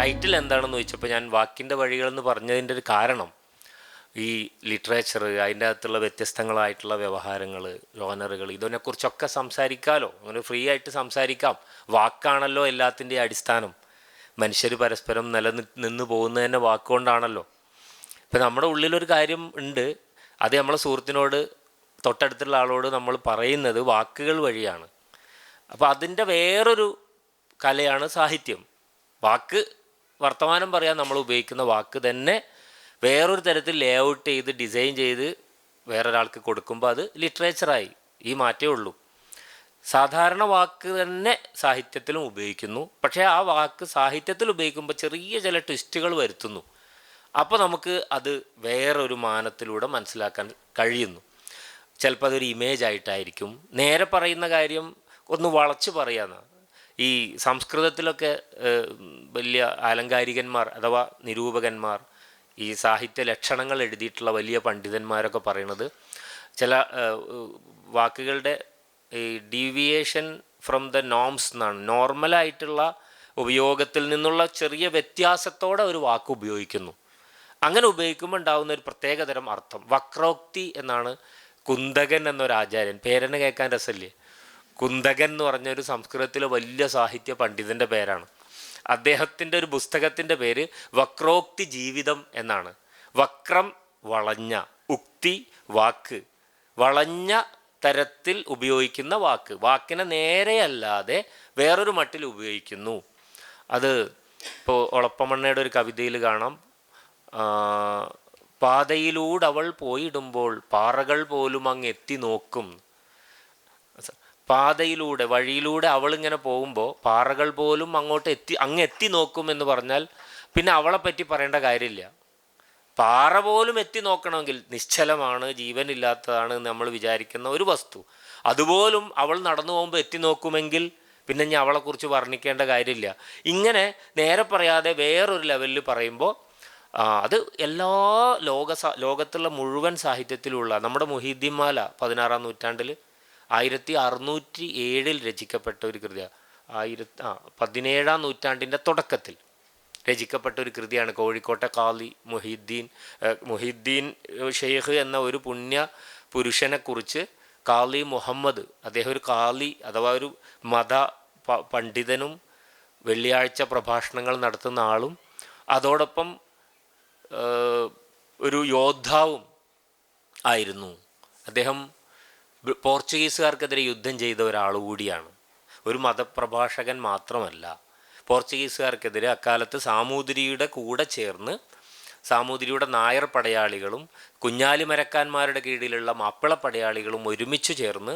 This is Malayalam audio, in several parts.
ടൈറ്റിൽ എന്താണെന്ന് ചോദിച്ചപ്പോൾ ഞാൻ വാക്കിൻ്റെ വഴികളെന്ന് പറഞ്ഞതിൻ്റെ ഒരു കാരണം ഈ ലിറ്ററേച്ചർ, അതിൻ്റെ അകത്തുള്ള വ്യത്യസ്തങ്ങളായിട്ടുള്ള വ്യവഹാരങ്ങൾ, ജോനറുകൾ, ഇതിനെക്കുറിച്ചൊക്കെ സംസാരിക്കാമല്ലോ. അങ്ങനെ ഫ്രീ ആയിട്ട് സംസാരിക്കാം. വാക്കാണല്ലോ എല്ലാത്തിൻ്റെയും അടിസ്ഥാനം. മനുഷ്യർ പരസ്പരം നിലനിന്ന് പോകുന്നത് തന്നെ വാക്കുകൊണ്ടാണല്ലോ. ഇപ്പം നമ്മുടെ ഉള്ളിലൊരു കാര്യം ഉണ്ട്, അത് നമ്മളെ സുഹൃത്തിനോട്, തൊട്ടടുത്തുള്ള ആളോട് നമ്മൾ പറയുന്നത് വാക്കുകൾ വഴിയാണ്. അപ്പോൾ അതിൻ്റെ വേറൊരു കലയാണ് സാഹിത്യം. വാക്ക്, വർത്തമാനം പറയാൻ നമ്മൾ ഉപയോഗിക്കുന്ന വാക്ക് തന്നെ വേറൊരു തരത്തിൽ ലേ ഔട്ട് ചെയ്ത് ഡിസൈൻ ചെയ്ത് വേറൊരാൾക്ക് കൊടുക്കുമ്പോൾ അത് ലിറ്ററേച്ചറായി. ഈ മാറ്റേ ഉള്ളൂ. സാധാരണ വാക്ക് തന്നെ സാഹിത്യത്തിലും ഉപയോഗിക്കുന്നു. പക്ഷേ ആ വാക്ക് സാഹിത്യത്തിൽ ഉപയോഗിക്കുമ്പോൾ ചെറിയ ചില ട്വിസ്റ്റുകൾ വരുത്തുന്നു. അപ്പോൾ നമുക്ക് അത് വേറൊരു മാനത്തിലൂടെ മനസ്സിലാക്കാൻ കഴിയുന്നു. ചിലപ്പോൾ അതൊരു ഇമേജ് ആയിട്ടായിരിക്കും. നേരെ പറയുന്ന കാര്യം ഒന്ന് വളച്ച് പറയാമെന്നാണ്. ഈ സംസ്കൃതത്തിലൊക്കെ വലിയ ആലങ്കാരികന്മാർ അഥവാ നിരൂപകന്മാർ, ഈ സാഹിത്യ ലക്ഷണങ്ങൾ എഴുതിയിട്ടുള്ള വലിയ പണ്ഡിതന്മാരൊക്കെ പറയുന്നത് ചില വാക്കുകളുടെ ഈ ഡീവിയേഷൻ ഫ്രം ദ നോംസ് എന്നാണ്. നോർമലായിട്ടുള്ള ഉപയോഗത്തിൽ നിന്നുള്ള ചെറിയ വ്യത്യാസത്തോടെ ഒരു വാക്ക് ഉപയോഗിക്കുന്നു. അങ്ങനെ ഉപയോഗിക്കുമ്പോൾ ഉണ്ടാകുന്ന ഒരു പ്രത്യേകതരം അർത്ഥം. വക്രോക്തി എന്നാണ് കുന്തകൻ എന്നൊരാചാര്യൻ, പേരെന്നെ കേൾക്കാൻ രസമില്ലേ, കുന്തകൻ എന്ന് പറഞ്ഞൊരു സംസ്കൃതത്തിലെ വലിയ സാഹിത്യ പണ്ഡിതൻ്റെ പേരാണ്. അദ്ദേഹത്തിൻ്റെ ഒരു പുസ്തകത്തിൻ്റെ പേര് വക്രോക്തി ജീവിതം എന്നാണ്. വക്രം വളഞ്ഞ, ഉക്തി വാക്ക്, വളഞ്ഞ തരത്തിൽ ഉപയോഗിക്കുന്ന വാക്ക്, വാക്കിനെ നേരെയല്ലാതെ വേറൊരു മട്ടിൽ ഉപയോഗിക്കുന്നു. അത് ഇപ്പോൾ ഒളപ്പമണ്ണയുടെ ഒരു കവിതയിൽ കാണാം. പാതയിലൂടെ അവൾ പോയിടുമ്പോൾ പാറകൾ പോലും അങ്ങ് എത്തി നോക്കും. പാതയിലൂടെ, വഴിയിലൂടെ അവളിങ്ങനെ പോകുമ്പോൾ പാറകൾ പോലും അങ്ങ് എത്തി നോക്കും എന്ന് പറഞ്ഞാൽ പിന്നെ അവളെ പറ്റി പറയേണ്ട കാര്യമില്ല. പാറ പോലും എത്തി നോക്കണമെങ്കിൽ നിശ്ചലമാണ്, ജീവനില്ലാത്തതാണ് നമ്മൾ വിചാരിക്കുന്ന ഒരു വസ്തു, അതുപോലും അവൾ നടന്നു പോകുമ്പോൾ എത്തി നോക്കുമെങ്കിൽ പിന്നെ ഞാൻ അവളെക്കുറിച്ച് വർണ്ണിക്കേണ്ട കാര്യമില്ല. ഇങ്ങനെ നേരെ പറയാതെ വേറൊരു ലെവലിൽ പറയുമ്പോൾ അത് എല്ലാ ലോകത്തുള്ള മുഴുവൻ സാഹിത്യത്തിലുള്ള നമ്മുടെ മുഹീദ്ദീൻ മാല 16-ാം നൂറ്റാണ്ടിൽ 1607 രചിക്കപ്പെട്ട ഒരു കൃതിയാണ്. 17-ാം നൂറ്റാണ്ടിൻ്റെ തുടക്കത്തിൽ രചിക്കപ്പെട്ട ഒരു കൃതിയാണ്. കോഴിക്കോട്ടെ ഖാലി മുഹീദ്ദീൻ ഷെയ്ഖ് എന്ന ഒരു പുണ്യ പുരുഷനെക്കുറിച്ച് ഖാലി മുഹമ്മദ്, അദ്ദേഹം ഒരു ഖാലി അഥവാ ഒരു മത പണ്ഡിതനും വെള്ളിയാഴ്ച പ്രഭാഷണങ്ങൾ നടത്തുന്ന ആളും അതോടൊപ്പം ഒരു യോദ്ധാവും ആയിരുന്നു. അദ്ദേഹം പോർച്ചുഗീസുകാർക്കെതിരെ യുദ്ധം ചെയ്ത ഒരാൾ കൂടിയാണ്. ഒരു മതപ്രഭാഷകൻ മാത്രമല്ല. പോർച്ചുഗീസുകാർക്കെതിരെ അക്കാലത്ത് സാമൂതിരിയുടെ കൂടെ ചേർന്ന്, സാമൂതിരിയുടെ നായർ പടയാളികളും കുഞ്ഞാലിമരക്കാന്മാരുടെ കീഴിലുള്ള മാപ്പിള പടയാളികളും ഒരുമിച്ച് ചേർന്ന്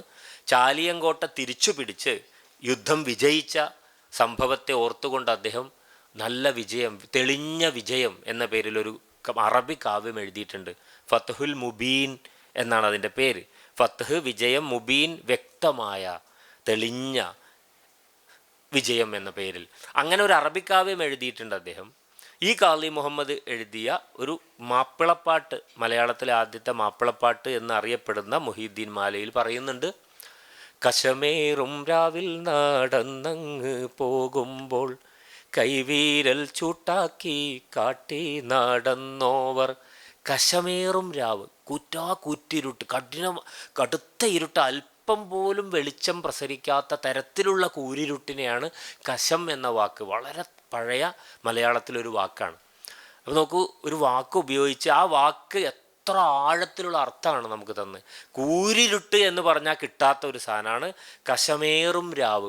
ചാലിയങ്കോട്ട തിരിച്ചു പിടിച്ച് യുദ്ധം വിജയിച്ച സംഭവത്തെ ഓർത്തുകൊണ്ട് അദ്ദേഹം നല്ല വിജയം, തെളിഞ്ഞ വിജയം എന്ന പേരിലൊരു അറബി കാവ്യം എഴുതിയിട്ടുണ്ട്. ഫത്ഹുൽ മുബീൻ എന്നാണ് അതിൻ്റെ പേര്. ഫത്ഹ് വിജയം, മുബീൻ വ്യക്തമായ, തെളിഞ്ഞ വിജയം എന്ന പേരിൽ അങ്ങനെ ഒരു അറബിക്കാവ്യം എഴുതിയിട്ടുണ്ട് അദ്ദേഹം. ഈ ഖാലി മുഹമ്മദ് എഴുതിയ ഒരു മാപ്പിളപ്പാട്ട്, മലയാളത്തിലെ ആദ്യത്തെ മാപ്പിളപ്പാട്ട് എന്നറിയപ്പെടുന്ന മുഹീദ്ദീൻ മാലയിൽ പറയുന്നുണ്ട്: കശമേറും രാവിൽ നടന്നങ്ങ് പോകുമ്പോൾ കൈവീരൽ ചൂട്ടാക്കി കാട്ടി നടന്നോവർ. കശമേറും രാവ്, കുറ്റിരുട്ട്, കടുത്ത ഇരുട്ട്, അല്പം പോലും വെളിച്ചം പ്രസരിക്കാത്ത തരത്തിലുള്ള കൂരിരുട്ടിനെയാണ് കശം എന്ന വാക്ക്, വളരെ പഴയ മലയാളത്തിലൊരു വാക്കാണ്. അപ്പോൾ നോക്കൂ, ഒരു വാക്ക് ഉപയോഗിച്ച് ആ വാക്ക് എത്ര ആഴത്തിലുള്ള അർത്ഥമാണ് നമുക്ക് തന്നെ. കൂരിരുട്ട് എന്ന് പറഞ്ഞാൽ കിട്ടാത്ത ഒരു സാധനമാണ് കശമേറും രാവ്.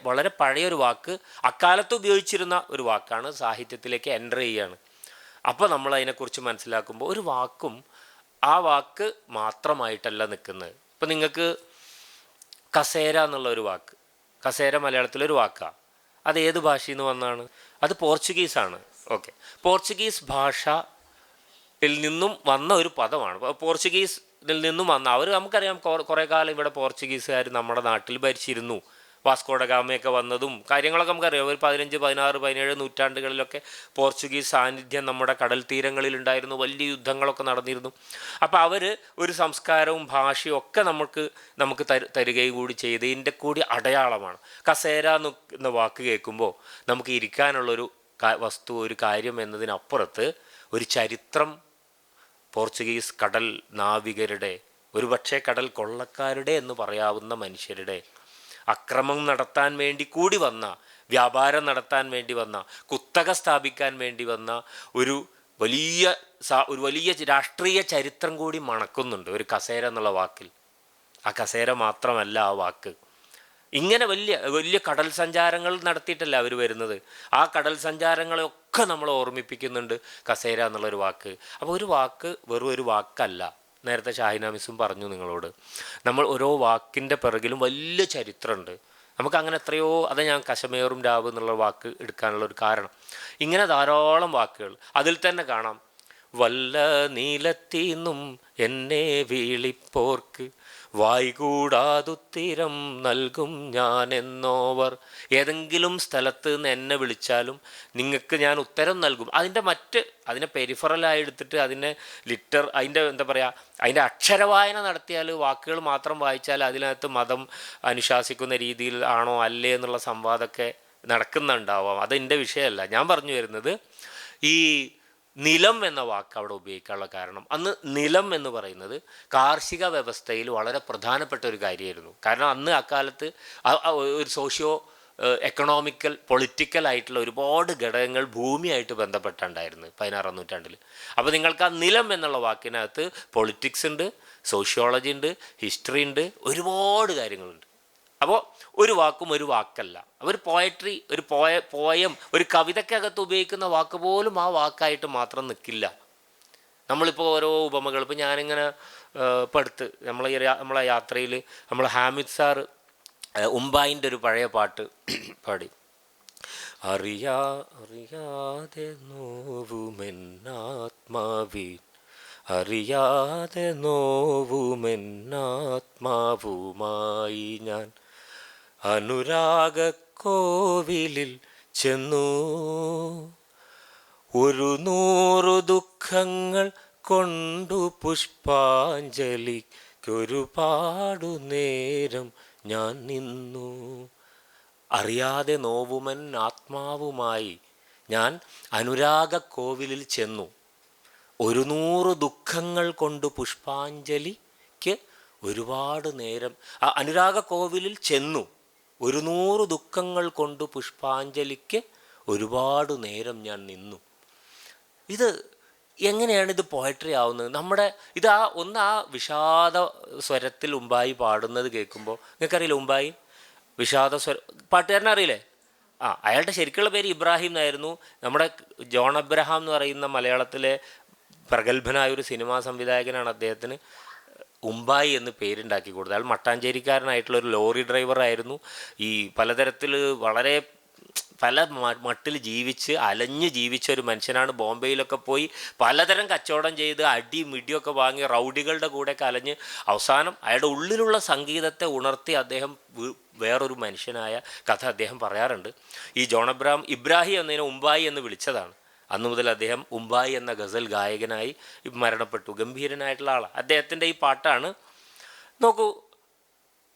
വളരെ പഴയൊരു വാക്ക്, അക്കാലത്ത് ഉപയോഗിച്ചിരുന്ന ഒരു വാക്കാണ്, സാഹിത്യത്തിലേക്ക് എൻ്റർ ചെയ്യുകയാണ്. അപ്പോൾ നമ്മൾ അതിനെക്കുറിച്ച് മനസ്സിലാക്കുമ്പോൾ ഒരു വാക്കും ആ വാക്ക് മാത്രമായിട്ടല്ല നിൽക്കുന്നത്. ഇപ്പം നിങ്ങൾക്ക് കസേര എന്നുള്ള ഒരു വാക്ക്, കസേര മലയാളത്തിലൊരു വാക്കാണ്. അത് ഏത് ഭാഷയിൽ നിന്ന് വന്നാണ്? അത് പോർച്ചുഗീസാണ്. ഓക്കെ, പോർച്ചുഗീസ് ഭാഷയിൽ നിന്നും വന്ന ഒരു പദമാണ്. പോർച്ചുഗീസിൽ നിന്നും വന്ന നമുക്കറിയാം, കുറേ കാലം ഇവിടെ പോർച്ചുഗീസുകാർ നമ്മുടെ നാട്ടിൽ ഭരിച്ചിരുന്നു. വാസ്കോഡ ഗാമയൊക്കെ വന്നതും കാര്യങ്ങളൊക്കെ നമുക്കറിയാം. ഒരു 15, 16, 17 നൂറ്റാണ്ടുകളിലൊക്കെ പോർച്ചുഗീസ് സാന്നിധ്യം നമ്മുടെ കടൽ തീരങ്ങളിലുണ്ടായിരുന്നു. വലിയ യുദ്ധങ്ങളൊക്കെ നടന്നിരുന്നു. അപ്പോൾ അവർ ഒരു സംസ്കാരവും ഭാഷയും ഒക്കെ നമുക്ക് തരികയും കൂടി ചെയ്തതിൻ്റെ കൂടി അടയാളമാണ്. കസേര എന്ന വാക്ക് കേൾക്കുമ്പോൾ നമുക്ക് ഇരിക്കാനുള്ളൊരു വസ്തു, ഒരു കാര്യം എന്നതിനപ്പുറത്ത് ഒരു ചരിത്രം പോർച്ചുഗീസ് കടൽ നാവികരുടെ, ഒരുപക്ഷെ കടൽ കൊള്ളക്കാരുടെ എന്ന് പറയാവുന്ന മനുഷ്യരുടെ അക്രമം നടത്താൻ വേണ്ടി കൂടി വന്ന, വ്യാപാരം നടത്താൻ വേണ്ടി വന്ന, കുത്തക സ്ഥാപിക്കാൻ വേണ്ടി വന്ന ഒരു വലിയ രാഷ്ട്രീയ ചരിത്രം കൂടി മണക്കുന്നുണ്ട് ഒരു കസേര എന്നുള്ള വാക്കിൽ. ആ കസേര മാത്രമല്ല ആ വാക്ക്. ഇങ്ങനെ വലിയ വലിയ കടൽ സഞ്ചാരങ്ങൾ നടത്തിയിട്ടല്ല അവർ വരുന്നത്. ആ കടൽ സഞ്ചാരങ്ങളെയൊക്കെ നമ്മൾ ഓർമ്മിപ്പിക്കുന്നുണ്ട് കസേര എന്നുള്ളൊരു വാക്ക്. അപ്പോൾ ഒരു വാക്ക് വെറും ഒരു വാക്കല്ല. നേരത്തെ ഷാഹിന മിസ്സും പറഞ്ഞു നിങ്ങളോട്, നമ്മൾ ഓരോ വാക്കിൻ്റെ പിറകിലും വലിയ ചരിത്രമുണ്ട്. നമുക്കങ്ങനെ എത്രയോ, അത് ഞാൻ കശമേറും രാവ് എന്നുള്ള വാക്ക് എടുക്കാനുള്ളൊരു കാരണം. ഇങ്ങനെ ധാരാളം വാക്കുകൾ അതിൽ തന്നെ കാണാം. വല്ല നീലത്തീന്നും എന്നെ വീളിപ്പോർക്ക് വായ്കൂടാതുത്തിരം നൽകും ഞാൻ എന്നോവർ. ഏതെങ്കിലും സ്ഥലത്ത് നിന്ന് എന്നെ വിളിച്ചാലും നിങ്ങൾക്ക് ഞാൻ ഉത്തരം നൽകും. അതിനെ പെരിഫറലായി എടുത്തിട്ട് അതിനെ അതിൻ്റെ എന്താ പറയുക, അതിൻ്റെ അക്ഷരവായന നടത്തിയാൽ, വാക്കുകൾ മാത്രം വായിച്ചാൽ അതിനകത്ത് മതം അനുശാസിക്കുന്ന രീതിയിൽ ആണോ അല്ലേ എന്നുള്ള സംവാദമൊക്കെ നടക്കുന്നുണ്ടാവാം. അതെൻ്റെ വിഷയമല്ല. ഞാൻ പറഞ്ഞു വരുന്നത് ഈ നിലം എന്ന വാക്ക് അവിടെ ഉപയോഗിക്കാനുള്ള കാരണം, അന്ന് നിലം എന്ന് പറയുന്നത് കാർഷിക വ്യവസ്ഥയിൽ വളരെ പ്രധാനപ്പെട്ട ഒരു കാര്യമായിരുന്നു. കാരണം അന്ന് അക്കാലത്ത് ഒരു സോഷ്യോ എക്കണോമിക്കൽ പൊളിറ്റിക്കൽ ആയിട്ടുള്ള ഒരുപാട് ഘടകങ്ങൾ ഭൂമിയായിട്ട് ബന്ധപ്പെട്ടുണ്ടായിരുന്നു 16-ാം നൂറ്റാണ്ടിൽ. അപ്പോൾ നിങ്ങൾക്ക് ആ നിലം എന്നുള്ള വാക്കിനകത്ത് പൊളിറ്റിക്സ് ഉണ്ട്, സോഷ്യോളജി ഉണ്ട്, ഹിസ്റ്ററി ഉണ്ട്, ഒരുപാട് കാര്യങ്ങളുണ്ട്. അപ്പോൾ ഒരു വാക്കും ഒരു വാക്കല്ല. ഒരു പോയട്രി, ഒരു പോയം, ഒരു കവിതയ്ക്കകത്ത് ഉപയോഗിക്കുന്ന വാക്ക് പോലും ആ വാക്കായിട്ട് മാത്രം നിൽക്കില്ല. നമ്മളിപ്പോൾ ഓരോ ഉപമകൾ, ഇപ്പോൾ ഞാനിങ്ങനെ ഇപ്പോൾ അടുത്ത് നമ്മളെ യാത്രയിൽ നമ്മൾ ഹാമിദ് സാറ് ഉമ്പായിൻ്റെ ഒരു പഴയ പാട്ട് പാടി. അറിയാതെ നോവുമെന്നാത്മാവീൻ, അറിയാതെ നോവുമെന്നാത്മാവുമായി ഞാൻ അനുരാഗക്കോവിലിൽ ചെന്നു, 100 ദുഃഖങ്ങൾ കൊണ്ടു പുഷ്പാഞ്ജലിക്കൊരുപാടു നേരം ഞാൻ നിന്നു. അറിയാതെ നോവുമൻ ആത്മാവുമായി ഞാൻ അനുരാഗക്കോവിലിൽ ചെന്നു, 100 ദുഃഖങ്ങൾ കൊണ്ട് പുഷ്പാഞ്ജലിക്ക് ഒരുപാട് നേരം. ആ അനുരാഗക്കോവിലിൽ ചെന്നു, 100 ദുഃഖങ്ങൾ കൊണ്ട് പുഷ്പാഞ്ജലിക്ക് ഒരുപാട് നേരം ഞാൻ നിന്നു. ഇത് എങ്ങനെയാണ് ഇത് പോയട്രി ആവുന്നത്? ആ വിഷാദ സ്വരത്തിൽ ഉമ്പായി പാടുന്നത് കേൾക്കുമ്പോൾ, നിങ്ങൾക്കറിയില്ല ഉമ്പായി വിഷാദ പാട്ടുകാരനെ അറിയില്ലേ? അയാളുടെ ശരിക്കുള്ള പേര് ഇബ്രാഹിം എന്നായിരുന്നു. നമ്മുടെ ജോൺ അബ്രഹാം എന്ന് പറയുന്ന മലയാളത്തിലെ പ്രഗത്ഭനായ ഒരു സിനിമാ സംവിധായകനാണ് അദ്ദേഹത്തിന് ഉമ്പായി എന്ന് പേരുണ്ടാക്കി കൊടുത്തത്. അയാൾ മട്ടാഞ്ചേരിക്കാരനായിട്ടുള്ള ഒരു ലോറി ഡ്രൈവറായിരുന്നു. ഈ പലതരത്തിൽ വളരെ പല മട്ടിൽ അലഞ്ഞ് ജീവിച്ച ഒരു മനുഷ്യനാണ്. ബോംബെയിലൊക്കെ പോയി പലതരം കച്ചവടം ചെയ്ത് മിടിയൊക്കെ വാങ്ങി റൗഡികളുടെ കൂടെയൊക്കെ അലഞ്ഞ് അവസാനം അയാളുടെ ഉള്ളിലുള്ള സംഗീതത്തെ ഉണർത്തി അദ്ദേഹം വേറൊരു മനുഷ്യനായ കഥ അദ്ദേഹം പറയാറുണ്ട്. ഈ ജോൺ ഇബ്രാഹിം എന്നതിനെ ഉമ്പായി എന്ന് വിളിച്ചതാണ്. അന്നു മുതൽ അദ്ദേഹം ഉമ്പായി എന്ന ഗസൽ ഗായകനായി മരണപ്പെട്ടു. ഗംഭീരനായിട്ടുള്ള ആളാണ്. അദ്ദേഹത്തിൻ്റെ ഈ പാട്ടാണ്. നോക്കൂ,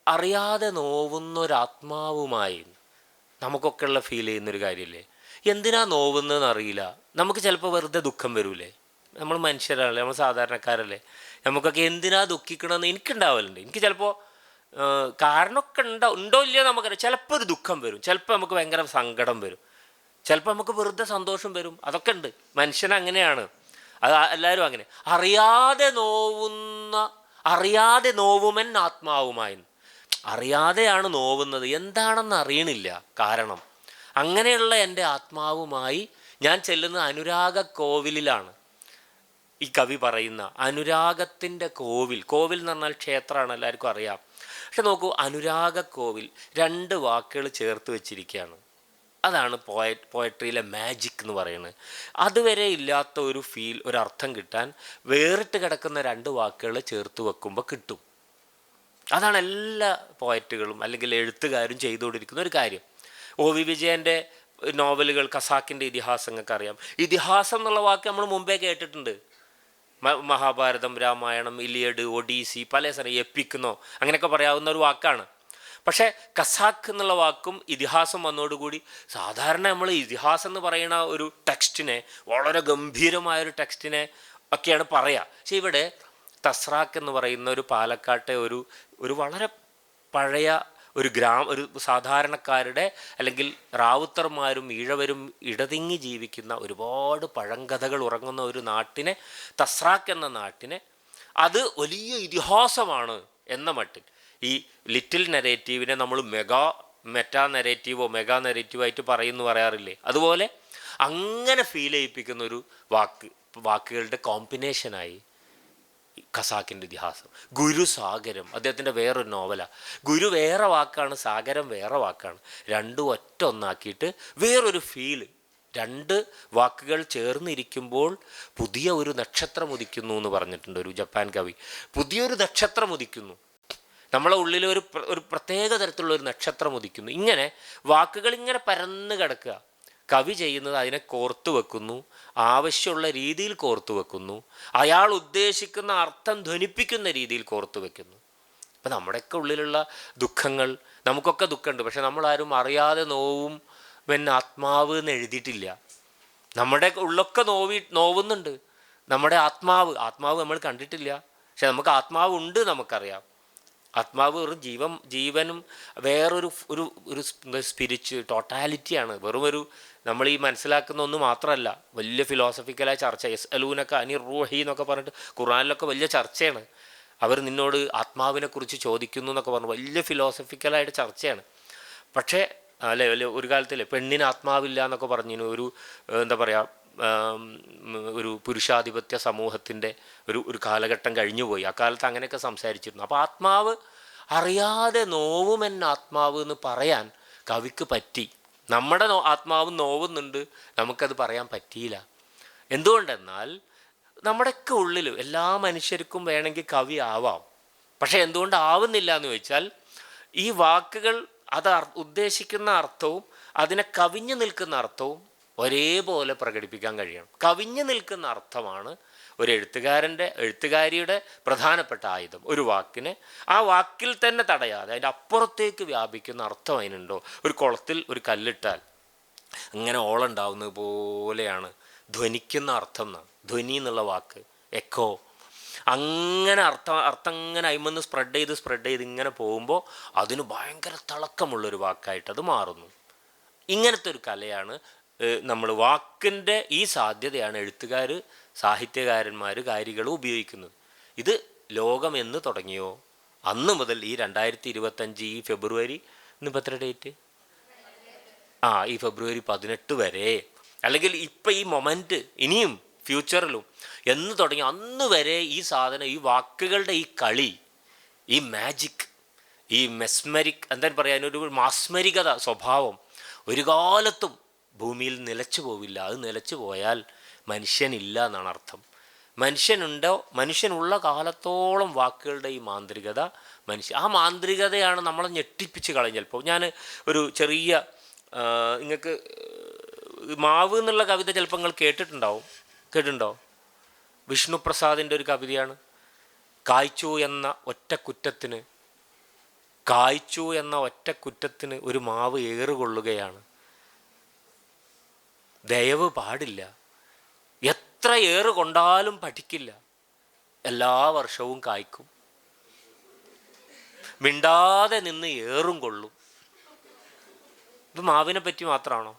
അറിയാതെ നോവുന്നൊരാത്മാവുമായി നമുക്കൊക്കെ ഉള്ള ഫീൽ ചെയ്യുന്നൊരു കാര്യമില്ലേ? എന്തിനാ നോവുന്നതെന്ന് അറിയില്ല. നമുക്ക് ചിലപ്പോൾ വെറുതെ ദുഃഖം വരൂലേ? നമ്മൾ മനുഷ്യരല്ലേ, നമ്മൾ സാധാരണക്കാരല്ലേ, നമുക്കൊക്കെ എന്തിനാ ദുഃഖിക്കണമെന്ന് എനിക്കുണ്ടാവലുണ്ട്. എനിക്ക് ചിലപ്പോൾ കാരണമൊക്കെ ഉണ്ടോ ഇല്ലയോ നമുക്കറിയാം. ചിലപ്പോൾ ഒരു ദുഃഖം വരും, ചിലപ്പോൾ നമുക്ക് ഭയങ്കര സങ്കടം വരും, ചിലപ്പോൾ നമുക്ക് വെറുതെ സന്തോഷം വരും. അതൊക്കെ ഉണ്ട്. മനുഷ്യൻ അങ്ങനെയാണ്. അത് എല്ലാവരും അങ്ങനെ. അറിയാതെ നോവുമൻ ആത്മാവുമായി. അറിയാതെയാണ് നോവുന്നത്, എന്താണെന്ന് അറിയണില്ല കാരണം. അങ്ങനെയുള്ള എൻ്റെ ആത്മാവുമായി ഞാൻ ചെല്ലുന്ന അനുരാഗക്കോവിലിലാണ്. ഈ കവി പറയുന്ന അനുരാഗത്തിൻ്റെ കോവിൽ എന്ന് പറഞ്ഞാൽ ക്ഷേത്രമാണ്, എല്ലാവർക്കും അറിയാം. പക്ഷെ നോക്കൂ, അനുരാഗക്കോവിൽ 2 വാക്കുകൾ ചേർത്ത് വെച്ചിരിക്കുകയാണ്. അതാണ് പോയട്രിയിലെ മാജിക് എന്ന് പറയുന്നത്. അതുവരെ ഇല്ലാത്ത ഒരു ഫീൽ, ഒരർത്ഥം കിട്ടാൻ വേറിട്ട് കിടക്കുന്ന 2 വാക്കുകൾ ചേർത്ത് വെക്കുമ്പോൾ കിട്ടും. അതാണ് എല്ലാ പോയറ്റുകളും അല്ലെങ്കിൽ എഴുത്തുകാരും ചെയ്തുകൊണ്ടിരിക്കുന്ന ഒരു കാര്യം. OV വിജയൻ്റെ നോവലുകൾ, ഖസാക്കിൻ്റെ ഇതിഹാസങ്ങൾക്ക് അറിയാം. ഇതിഹാസം എന്നുള്ള വാക്ക് നമ്മൾ മുമ്പേ കേട്ടിട്ടുണ്ട്. മഹാഭാരതം, രാമായണം, ഇലിയഡ്, ഒഡീസി, പല സ്ഥലം എപ്പിക്കുന്നോ അങ്ങനെയൊക്കെ പറയാവുന്ന ഒരു വാക്കാണ്. പക്ഷേ ഖസാക്ക് എന്നുള്ള വാക്കും ഇതിഹാസം വന്നതോടുകൂടി സാധാരണ നമ്മൾ ഇതിഹാസം എന്ന് പറയുന്ന ഒരു ടെക്സ്റ്റിനെ, വളരെ ഗംഭീരമായൊരു ടെക്സ്റ്റിനെ ഒക്കെയാണ് പറയുക. പക്ഷേ ഇവിടെ തസ്രാക്ക് എന്ന് പറയുന്ന ഒരു പാലക്കാട്ടെ ഒരു വളരെ പഴയ ഒരു ഒരു സാധാരണക്കാരുടെ, അല്ലെങ്കിൽ റാവുത്തർമാരും ഈഴവരും ഇടതിങ്ങി ജീവിക്കുന്ന ഒരുപാട് പഴങ്കഥകൾ ഉറങ്ങുന്ന ഒരു നാട്ടിനെ, തസ്രാക്ക് എന്ന നാട്ടിനെ, അത് വലിയ ഇതിഹാസമാണ് എന്ന മട്ടിൽ ഈ ലിറ്റിൽ നെറേറ്റീവിനെ നമ്മൾ മെറ്റാ നെറേറ്റീവായിട്ട് പറയാറില്ലേ, അതുപോലെ അങ്ങനെ ഫീൽ ചെയ്യിപ്പിക്കുന്ന ഒരു വാക്കുകളുടെ കോമ്പിനേഷനായി ഖസാക്കിൻ്റെ ഇതിഹാസം. ഗുരുസാഗരം അദ്ദേഹത്തിൻ്റെ വേറൊരു നോവലാണ്. ഗുരു വേറെ വാക്കാണ്, സാഗരം വേറെ വാക്കാണ്. രണ്ടും ഒറ്റ ഒന്നാക്കിയിട്ട് വേറൊരു ഫീല്, രണ്ട് വാക്കുകൾ ചേർന്നിരിക്കുമ്പോൾ പുതിയ ഒരു നക്ഷത്രം ഉദിക്കുന്നു എന്ന് പറഞ്ഞിട്ടുണ്ട് ഒരു ജപ്പാൻ കവി. പുതിയൊരു നക്ഷത്രം ഉദിക്കുന്നു, നമ്മളെ ഉള്ളിൽ ഒരു പ്രത്യേക തരത്തിലുള്ള ഒരു നക്ഷത്രം ഉദിക്കുന്നു. ഇങ്ങനെ വാക്കുകൾ ഇങ്ങനെ പരന്ന് കിടക്കുക. കവി ചെയ്യുന്നത് അതിനെ കോർത്തു വെക്കുന്നു, ആവശ്യമുള്ള രീതിയിൽ കോർത്തു വെക്കുന്നു, അയാൾ ഉദ്ദേശിക്കുന്ന അർത്ഥം ധ്വനിപ്പിക്കുന്ന രീതിയിൽ കോർത്തു വെക്കുന്നു. ഇപ്പം നമ്മുടെയൊക്കെ ഉള്ളിലുള്ള ദുഃഖങ്ങൾ, നമുക്കൊക്കെ ദുഃഖമുണ്ട്, പക്ഷെ നമ്മളാരും അറിയാതെ നോവും ആത്മാവ് എന്ന് എഴുതിയിട്ടില്ല. നമ്മുടെ ഉള്ളൊക്കെ നോവുന്നുണ്ട്. നമ്മുടെ ആത്മാവ് നമ്മൾ കണ്ടിട്ടില്ല, പക്ഷെ നമുക്ക് ആത്മാവ് ഉണ്ട്, നമുക്കറിയാം. ആത്മാവ് ഒരു ജീവനും വേറൊരു സ്പിരിറ്റ് ടോട്ടാലിറ്റിയാണ്. വെറും നമ്മൾ ഈ മനസ്സിലാക്കുന്ന ഒന്നും മാത്രമല്ല, വലിയ ഫിലോസഫിക്കലായ ചർച്ച. യസ്അലൂനക അനി റൂഹി എന്നൊക്കെ പറഞ്ഞിട്ട് ഖുർആനിലൊക്കെ വലിയ ചർച്ചയാണ്. അവർ നിന്നോട് ആത്മാവിനെക്കുറിച്ച് ചോദിക്കുന്നു എന്നൊക്കെ പറഞ്ഞു, വലിയ ഫിലോസഫിക്കലായിട്ട് ചർച്ചയാണ്. പക്ഷേ അല്ലേ, ഒരു കാലത്തില്ലേ പെണ്ണിന് ആത്മാവില്ല എന്നൊക്കെ പറഞ്ഞു, എന്താ പറയുക, ഒരു പുരുഷാധിപത്യ സമൂഹത്തിൻ്റെ ഒരു കാലഘട്ടം കഴിഞ്ഞുപോയി. അക്കാലത്ത് അങ്ങനെയൊക്കെ സംസാരിച്ചിരുന്നു. അപ്പോൾ ആത്മാവ് അറിയാതെ ആത്മാവ് എന്ന് പറയാൻ കവിക്ക് പറ്റി. നമ്മുടെ ആത്മാവ് നോവുന്നുണ്ട്, നമുക്കത് പറയാൻ പറ്റിയില്ല. എന്തുകൊണ്ടെന്നാൽ നമ്മുടെയൊക്കെ ഉള്ളിൽ എല്ലാ മനുഷ്യർക്കും വേണമെങ്കിൽ കവി ആവാം. പക്ഷേ എന്തുകൊണ്ട് ആവുന്നില്ല എന്ന് ചോദിച്ചാൽ, ഈ വാക്കുകൾ അത് ഉദ്ദേശിക്കുന്ന അർത്ഥവും അതിനെ കവിഞ്ഞു നിൽക്കുന്ന അർത്ഥവും ഒരേപോലെ പ്രകടിപ്പിക്കാൻ കഴിയണം. കവിഞ്ഞു നിൽക്കുന്ന അർത്ഥമാണ് ഒരു എഴുത്തുകാരിയുടെ പ്രധാനപ്പെട്ട ആയുധം. ഒരു വാക്കിനെ ആ വാക്കിൽ തന്നെ തടയാതെ അതിൻ്റെ അപ്പുറത്തേക്ക് വ്യാപിക്കുന്ന അർത്ഥം അതിനുണ്ടോ. ഒരു കുളത്തിൽ ഒരു കല്ലിട്ടാൽ അങ്ങനെ ഓളുണ്ടാവുന്നത് പോലെയാണ് ധ്വനിക്കുന്ന അർത്ഥം എന്നാണ്. ധ്വനി എന്നുള്ള വാക്ക്, എക്കോ, അങ്ങനെ അർത്ഥം ഇങ്ങനെ അയിമന്ന് സ്പ്രെഡ് ചെയ്ത് ഇങ്ങനെ പോകുമ്പോൾ അതിന് ഭയങ്കര തിളക്കമുള്ളൊരു വാക്കായിട്ട് അത് മാറുന്നു. ഇങ്ങനത്തെ ഒരു കലയാണ് നമ്മൾ വാക്കിൻ്റെ ഈ സാധ്യതയാണ് എഴുത്തുകാർ, സാഹിത്യകാരന്മാർ, കാരികൾ ഉപയോഗിക്കുന്നത്. ഇത് ലോകം എന്ന് തുടങ്ങിയോ അന്ന് മുതൽ ഈ 2025 ഈ ഫെബ്രുവരി, ഇന്നിപ്പോൾ എത്ര ഡേറ്റ്, ഈ ഫെബ്രുവരി 18 വരെ, അല്ലെങ്കിൽ ഇപ്പം ഈ മൊമെൻറ്റ് ഇനിയും ഫ്യൂച്ചറിലും എന്ന് തുടങ്ങി അന്ന് വരെ ഈ സാധനം, ഈ വാക്കുകളുടെ ഈ കളി, ഈ മാജിക്, ഈ മെസ്മരിക്, എന്താ പറയാൻ, ഒരു മാസ്മരികത സ്വഭാവം ഒരു കാലത്തും ഭൂമിയിൽ നിലച്ചു പോവില്ല. അത് നിലച്ചു പോയാൽ മനുഷ്യനില്ല എന്നാണ് അർത്ഥം. മനുഷ്യനുള്ള കാലത്തോളം വാക്കുകളുടെ ഈ മാന്ത്രികത, ആ മാന്ത്രികതയാണ് നമ്മളെ ഞെട്ടിപ്പിച്ച് കളയും. ചിലപ്പോൾ ഞാൻ ഒരു ചെറിയ, നിങ്ങൾക്ക് മാവ് എന്നുള്ള കവിത ചിലപ്പോൾ നിങ്ങൾ കേട്ടിട്ടുണ്ടോ? വിഷ്ണുപ്രസാദിൻ്റെ ഒരു കവിതയാണ്. കായ്ച്ചു എന്ന ഒറ്റ കുറ്റത്തിന് ഒരു മാവ് ഏറുകൊള്ളുകയാണ്. ദയവ് പാടില്ല, എത്ര ഏറ് കൊണ്ടാലും പഠിക്കില്ല, എല്ലാ വർഷവും കായ്ക്കും, മിണ്ടാതെ നിന്ന് ഏറും കൊള്ളും. ഇത് മാവിനെ പറ്റി മാത്രമാണോ?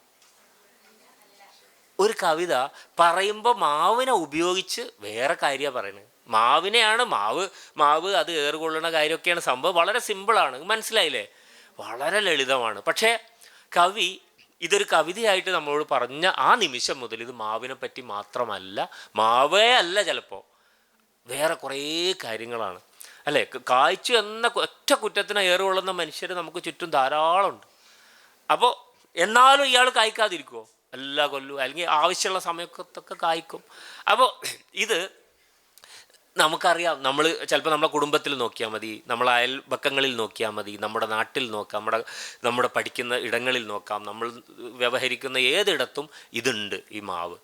ഒരു കവിത പറയുമ്പോൾ മാവിനെ ഉപയോഗിച്ച് വേറെ കാര്യമാണ് പറയുന്നത്. മാവിനെയാണ് മാവ് അത് ഏറുകൊള്ളുന്ന കാര്യമൊക്കെയാണ് സംഭവം. വളരെ സിമ്പിളാണ്, മനസ്സിലായില്ലേ? വളരെ ലളിതമാണ്. പക്ഷേ കവി ഇതൊരു കവിതയായിട്ട് നമ്മളോട് പറഞ്ഞ ആ നിമിഷം മുതൽ ഇത് മാവിനെ പറ്റി മാത്രമല്ല, മാവേ അല്ല, ചിലപ്പോൾ വേറെ കുറേ കാര്യങ്ങളാണ്, അല്ലേ? കായ്ച്ചു എന്ന ഒറ്റ കുറ്റത്തിന് ഏറുകൊള്ളുന്ന മനുഷ്യർ നമുക്ക് ചുറ്റും ധാരാളമുണ്ട്. അപ്പോൾ എന്നാലും ഇയാൾ കായ്ക്കാതിരിക്കുമോ? എല്ലാ കൊല്ലവും അല്ലെങ്കിൽ ആവശ്യമുള്ള സമയത്തൊക്കെ കായ്ക്കും. അപ്പോൾ ഇത് നമുക്കറിയാം. ചിലപ്പോൾ നമ്മളെ കുടുംബത്തിൽ നോക്കിയാൽ മതി, നമ്മളെ അയൽപക്കങ്ങളിൽ നോക്കിയാൽ മതി, നമ്മുടെ നാട്ടിൽ നോക്കാം, നമ്മുടെ പഠിക്കുന്ന ഇടങ്ങളിൽ നോക്കാം, നമ്മൾ വ്യവഹരിക്കുന്ന ഏതിടത്തും ഇതുണ്ട്, ഈ മാവ്.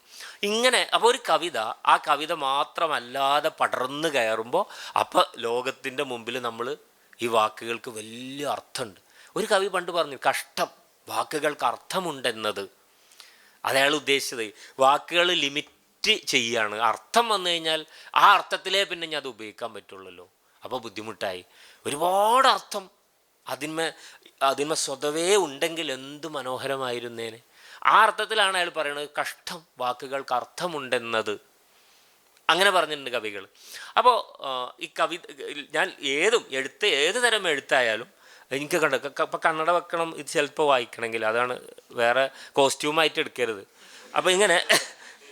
ഇങ്ങനെ അപ്പോൾ ഒരു കവിത, ആ കവിത മാത്രമല്ലാതെ പടർന്നു കയറുമ്പോൾ അപ്പോൾ ലോകത്തിൻ്റെ മുമ്പിൽ ഈ വാക്കുകൾക്ക് വലിയ അർത്ഥമുണ്ട്. ഒരു കവി പണ്ട് പറഞ്ഞു, കഷ്ടം വാക്കുകൾക്ക് അർത്ഥമുണ്ടെന്നത്. അതയാൾ ഉദ്ദേശിച്ചത് വാക്കുകൾ ലിമിറ്റ് ചെയ്യാണ്. അർത്ഥം വന്നു കഴിഞ്ഞാൽ ആ അർത്ഥത്തിലേ പിന്നെ ഞാൻ അത് ഉപയോഗിക്കാൻ പറ്റുള്ളല്ലോ. അപ്പോൾ ബുദ്ധിമുട്ടായി. ഒരുപാട് അർത്ഥം അതിന്മേ സ്വതവേ ഉണ്ടെങ്കിൽ എന്ത് മനോഹരമായിരുന്നേനെ. ആ അർത്ഥത്തിലാണ് അയാൾ പറയുന്നത്, കഷ്ടം വാക്കുകൾക്ക് അർത്ഥമുണ്ടെന്നത്. അങ്ങനെ പറഞ്ഞിട്ടുണ്ട് കവികൾ. അപ്പോൾ ഈ ഞാൻ ഏത് തരം എഴുത്തായാലും എനിക്ക് ഇപ്പം കന്നഡ വെക്കണം, ഇത് ചിലപ്പോൾ വായിക്കണമെങ്കിൽ അതാണ്, വേറെ കോസ്റ്റ്യൂമായിട്ട് എടുക്കരുത്. അപ്പോൾ ഇങ്ങനെ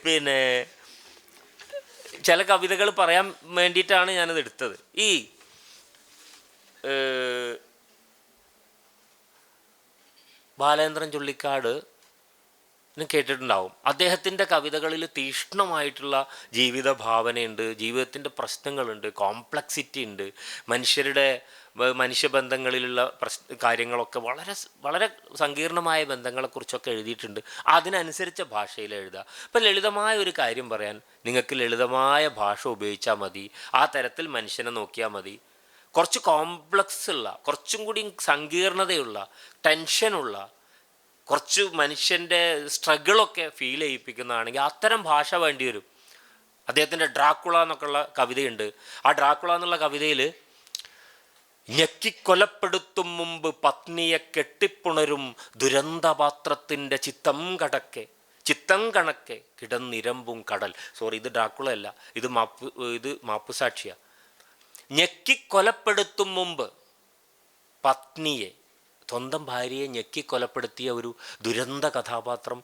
പിന്നെ ചില കവിതകൾ പറയാൻ വേണ്ടിയിട്ടാണ് ഞാനത് എടുത്തത്. ഈ ബാലേന്ദ്രൻ ചുള്ളിക്കാട് കേട്ടിട്ടുണ്ടാവും. അദ്ദേഹത്തിൻ്റെ കവിതകളിൽ തീക്ഷ്ണമായിട്ടുള്ള ജീവിത ഭാവനയുണ്ട്, ജീവിതത്തിൻ്റെ പ്രശ്നങ്ങളുണ്ട്, കോംപ്ലക്സിറ്റി ഉണ്ട്, മനുഷ്യബന്ധങ്ങളിലുള്ള കാര്യങ്ങളൊക്കെ വളരെ വളരെ സങ്കീർണമായ ബന്ധങ്ങളെക്കുറിച്ചൊക്കെ എഴുതിയിട്ടുണ്ട്. അതിനനുസരിച്ച ഭാഷയിൽ എഴുതുക. ഇപ്പം ലളിതമായ ഒരു കാര്യം പറയാൻ നിങ്ങൾക്ക് ലളിതമായ ഭാഷ ഉപയോഗിച്ചാൽ മതി, ആ തരത്തിൽ മനുഷ്യനെ നോക്കിയാൽ മതി. കുറച്ച് കോംപ്ലക്സ് ഉള്ള, കുറച്ചും കൂടി സങ്കീർണതയുള്ള, ടെൻഷനുള്ള, കുറച്ച് മനുഷ്യൻ്റെ സ്ട്രഗിളൊക്കെ ഫീൽ ചെയ്യിപ്പിക്കുന്നതാണെങ്കിൽ അത്തരം ഭാഷ വേണ്ടി വരും. അദ്ദേഹത്തിൻ്റെ ഡ്രാക്കുള എന്നൊക്കെയുള്ള കവിതയുണ്ട്. ആ ഡ്രാക്കുള എന്നുള്ള കവിതയിൽ ഞെക്കിക്കൊലപ്പെടുത്തും മുമ്പ് പത്നിയെ കെട്ടിപ്പുണരും ദുരന്തപാത്രത്തിൻ്റെ ചിത്തം കണക്കെ കിടന്നിരമ്പും കടൽ. സോറി, ഇത് ഡ്രാക്കുള അല്ല, ഇത് മാപ്പുസാക്ഷിയാണ്. ഞെക്കിക്കൊലപ്പെടുത്തും മുമ്പ് പത്നിയെ, സ്വന്തം ഭാര്യയെ ഞെക്കിക്കൊലപ്പെടുത്തിയ ഒരു ദുരന്ത കഥാപാത്രം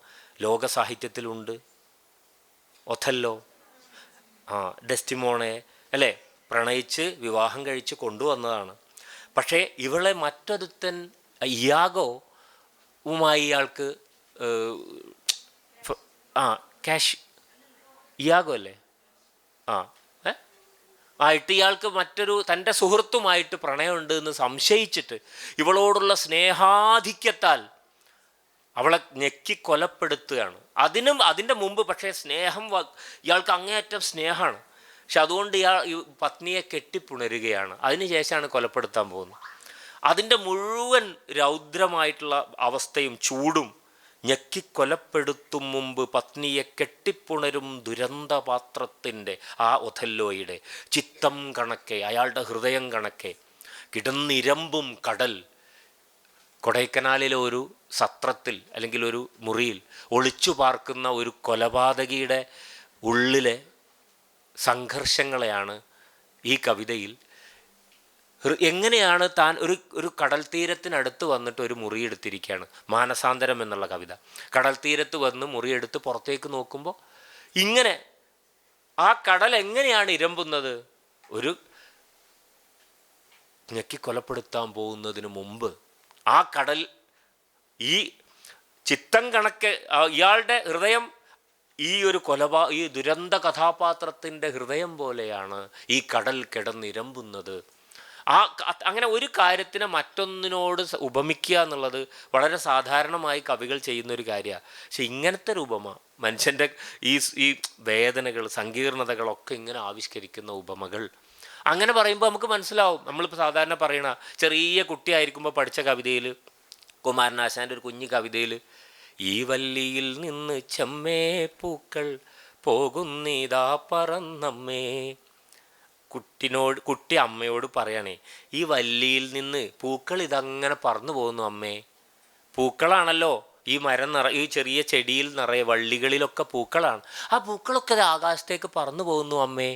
ലോക സാഹിത്യത്തിലുണ്ട്. ഒഥല്ലോ, ഡെസ്റ്റിമോണെ അല്ലേ, പ്രണയിച്ച് വിവാഹം കഴിച്ച് കൊണ്ടുവന്നതാണ്. പക്ഷേ ഇവളെ മറ്റൊരുത്തൻ ഇയാഗോവുമായി ഇയാൾക്ക് ഇയാഗോ അല്ലേ ആയിട്ട് ഇയാൾക്ക് തൻ്റെ സുഹൃത്തുമായിട്ട് പ്രണയമുണ്ട് എന്ന് സംശയിച്ചിട്ട് ഇവളോടുള്ള സ്നേഹാധിക്യത്താൽ അവളെ ഞെക്കിക്കൊലപ്പെടുത്തുകയാണ്. അതിൻ്റെ മുമ്പ് പക്ഷേ ഇയാൾക്ക് അങ്ങേയറ്റം സ്നേഹമാണ്. പക്ഷെ അതുകൊണ്ട് ഈ പത്നിയെ കെട്ടിപ്പുണരുകയാണ്. അതിനുശേഷമാണ് കൊലപ്പെടുത്താൻ പോകുന്നത്. അതിൻ്റെ മുഴുവൻ രൗദ്രമായിട്ടുള്ള അവസ്ഥയും ചൂടും, ഞെക്കിക്കൊലപ്പെടുത്തും മുമ്പ് പത്നിയെ കെട്ടിപ്പുണരും ദുരന്തപാത്രത്തിൻ്റെ ആ ഒഥല്ലോയുടെ ചിത്തം കണക്കെ, അയാളുടെ ഹൃദയം കണക്കെ കിടന്നിരമ്പും കടൽ. കൊടൈക്കനാലിലെ ഒരു സത്രത്തിൽ അല്ലെങ്കിൽ ഒരു മുറിയിൽ ഒളിച്ചു പാർക്കുന്ന ഒരു കൊലപാതകിയുടെ ഉള്ളിലെ സംഘർഷങ്ങളെയാണ് ഈ കവിതയിൽ. എങ്ങനെയാണ് താൻ ഒരു കടൽ തീരത്തിനടുത്ത് വന്നിട്ട് ഒരു മുറിയെടുത്തിരിക്കുകയാണ്. മാനസാന്തരം എന്നുള്ള കവിത. കടൽ തീരത്ത് വന്ന് മുറിയെടുത്ത് പുറത്തേക്ക് നോക്കുമ്പോൾ ഇങ്ങനെ ആ കടൽ എങ്ങനെയാണ് ഇരമ്പുന്നത്? ഒരു ഞെക്കിക്കൊലപ്പെടുത്താൻ പോകുന്നതിന് മുമ്പ് ആ കടൽ ഈ ചിത്തം കണക്കെ ഇയാളുടെ ഹൃദയം ഈ ദുരന്ത കഥാപാത്രത്തിൻ്റെ ഹൃദയം പോലെയാണ് ഈ കടൽ കിടന്നിരമ്പുന്നത്. അങ്ങനെ ഒരു കാര്യത്തിനെ മറ്റൊന്നിനോട് ഉപമിക്കുക എന്നുള്ളത് വളരെ സാധാരണമായി കവികൾ ചെയ്യുന്നൊരു കാര്യമാണ്. പക്ഷെ ഇങ്ങനത്തെ ഒരു ഉപമ, മനുഷ്യൻ്റെ ഈ വേദനകൾ, സങ്കീർണതകളൊക്കെ ഇങ്ങനെ ആവിഷ്കരിക്കുന്ന ഉപമകൾ, അങ്ങനെ പറയുമ്പോൾ നമുക്ക് മനസ്സിലാവും. നമ്മളിപ്പോൾ സാധാരണ പറയണ ചെറിയ കുട്ടിയായിരിക്കുമ്പോൾ പഠിച്ച കവിതയിൽ, കുമാരനാശാൻ്റെ ഒരു കുഞ്ഞു കവിതയിൽ, ഈ വല്ലിയിൽ നിന്ന് ചെമ്മേ പൂക്കൾ പോകുന്നിതാ പറന്നമ്മേ. കുട്ടി അമ്മയോട് പറയണേ, ഈ വല്ലിയിൽ നിന്ന് പൂക്കൾ ഇതങ്ങനെ പറന്നു പോകുന്നു അമ്മേ. പൂക്കളാണല്ലോ ഈ ചെറിയ ചെടിയിൽ നിറയെ വള്ളികളിലൊക്കെ പൂക്കളാണ്. ആ പൂക്കളൊക്കെ ആകാശത്തേക്ക് പറന്നു പോകുന്നു അമ്മേ.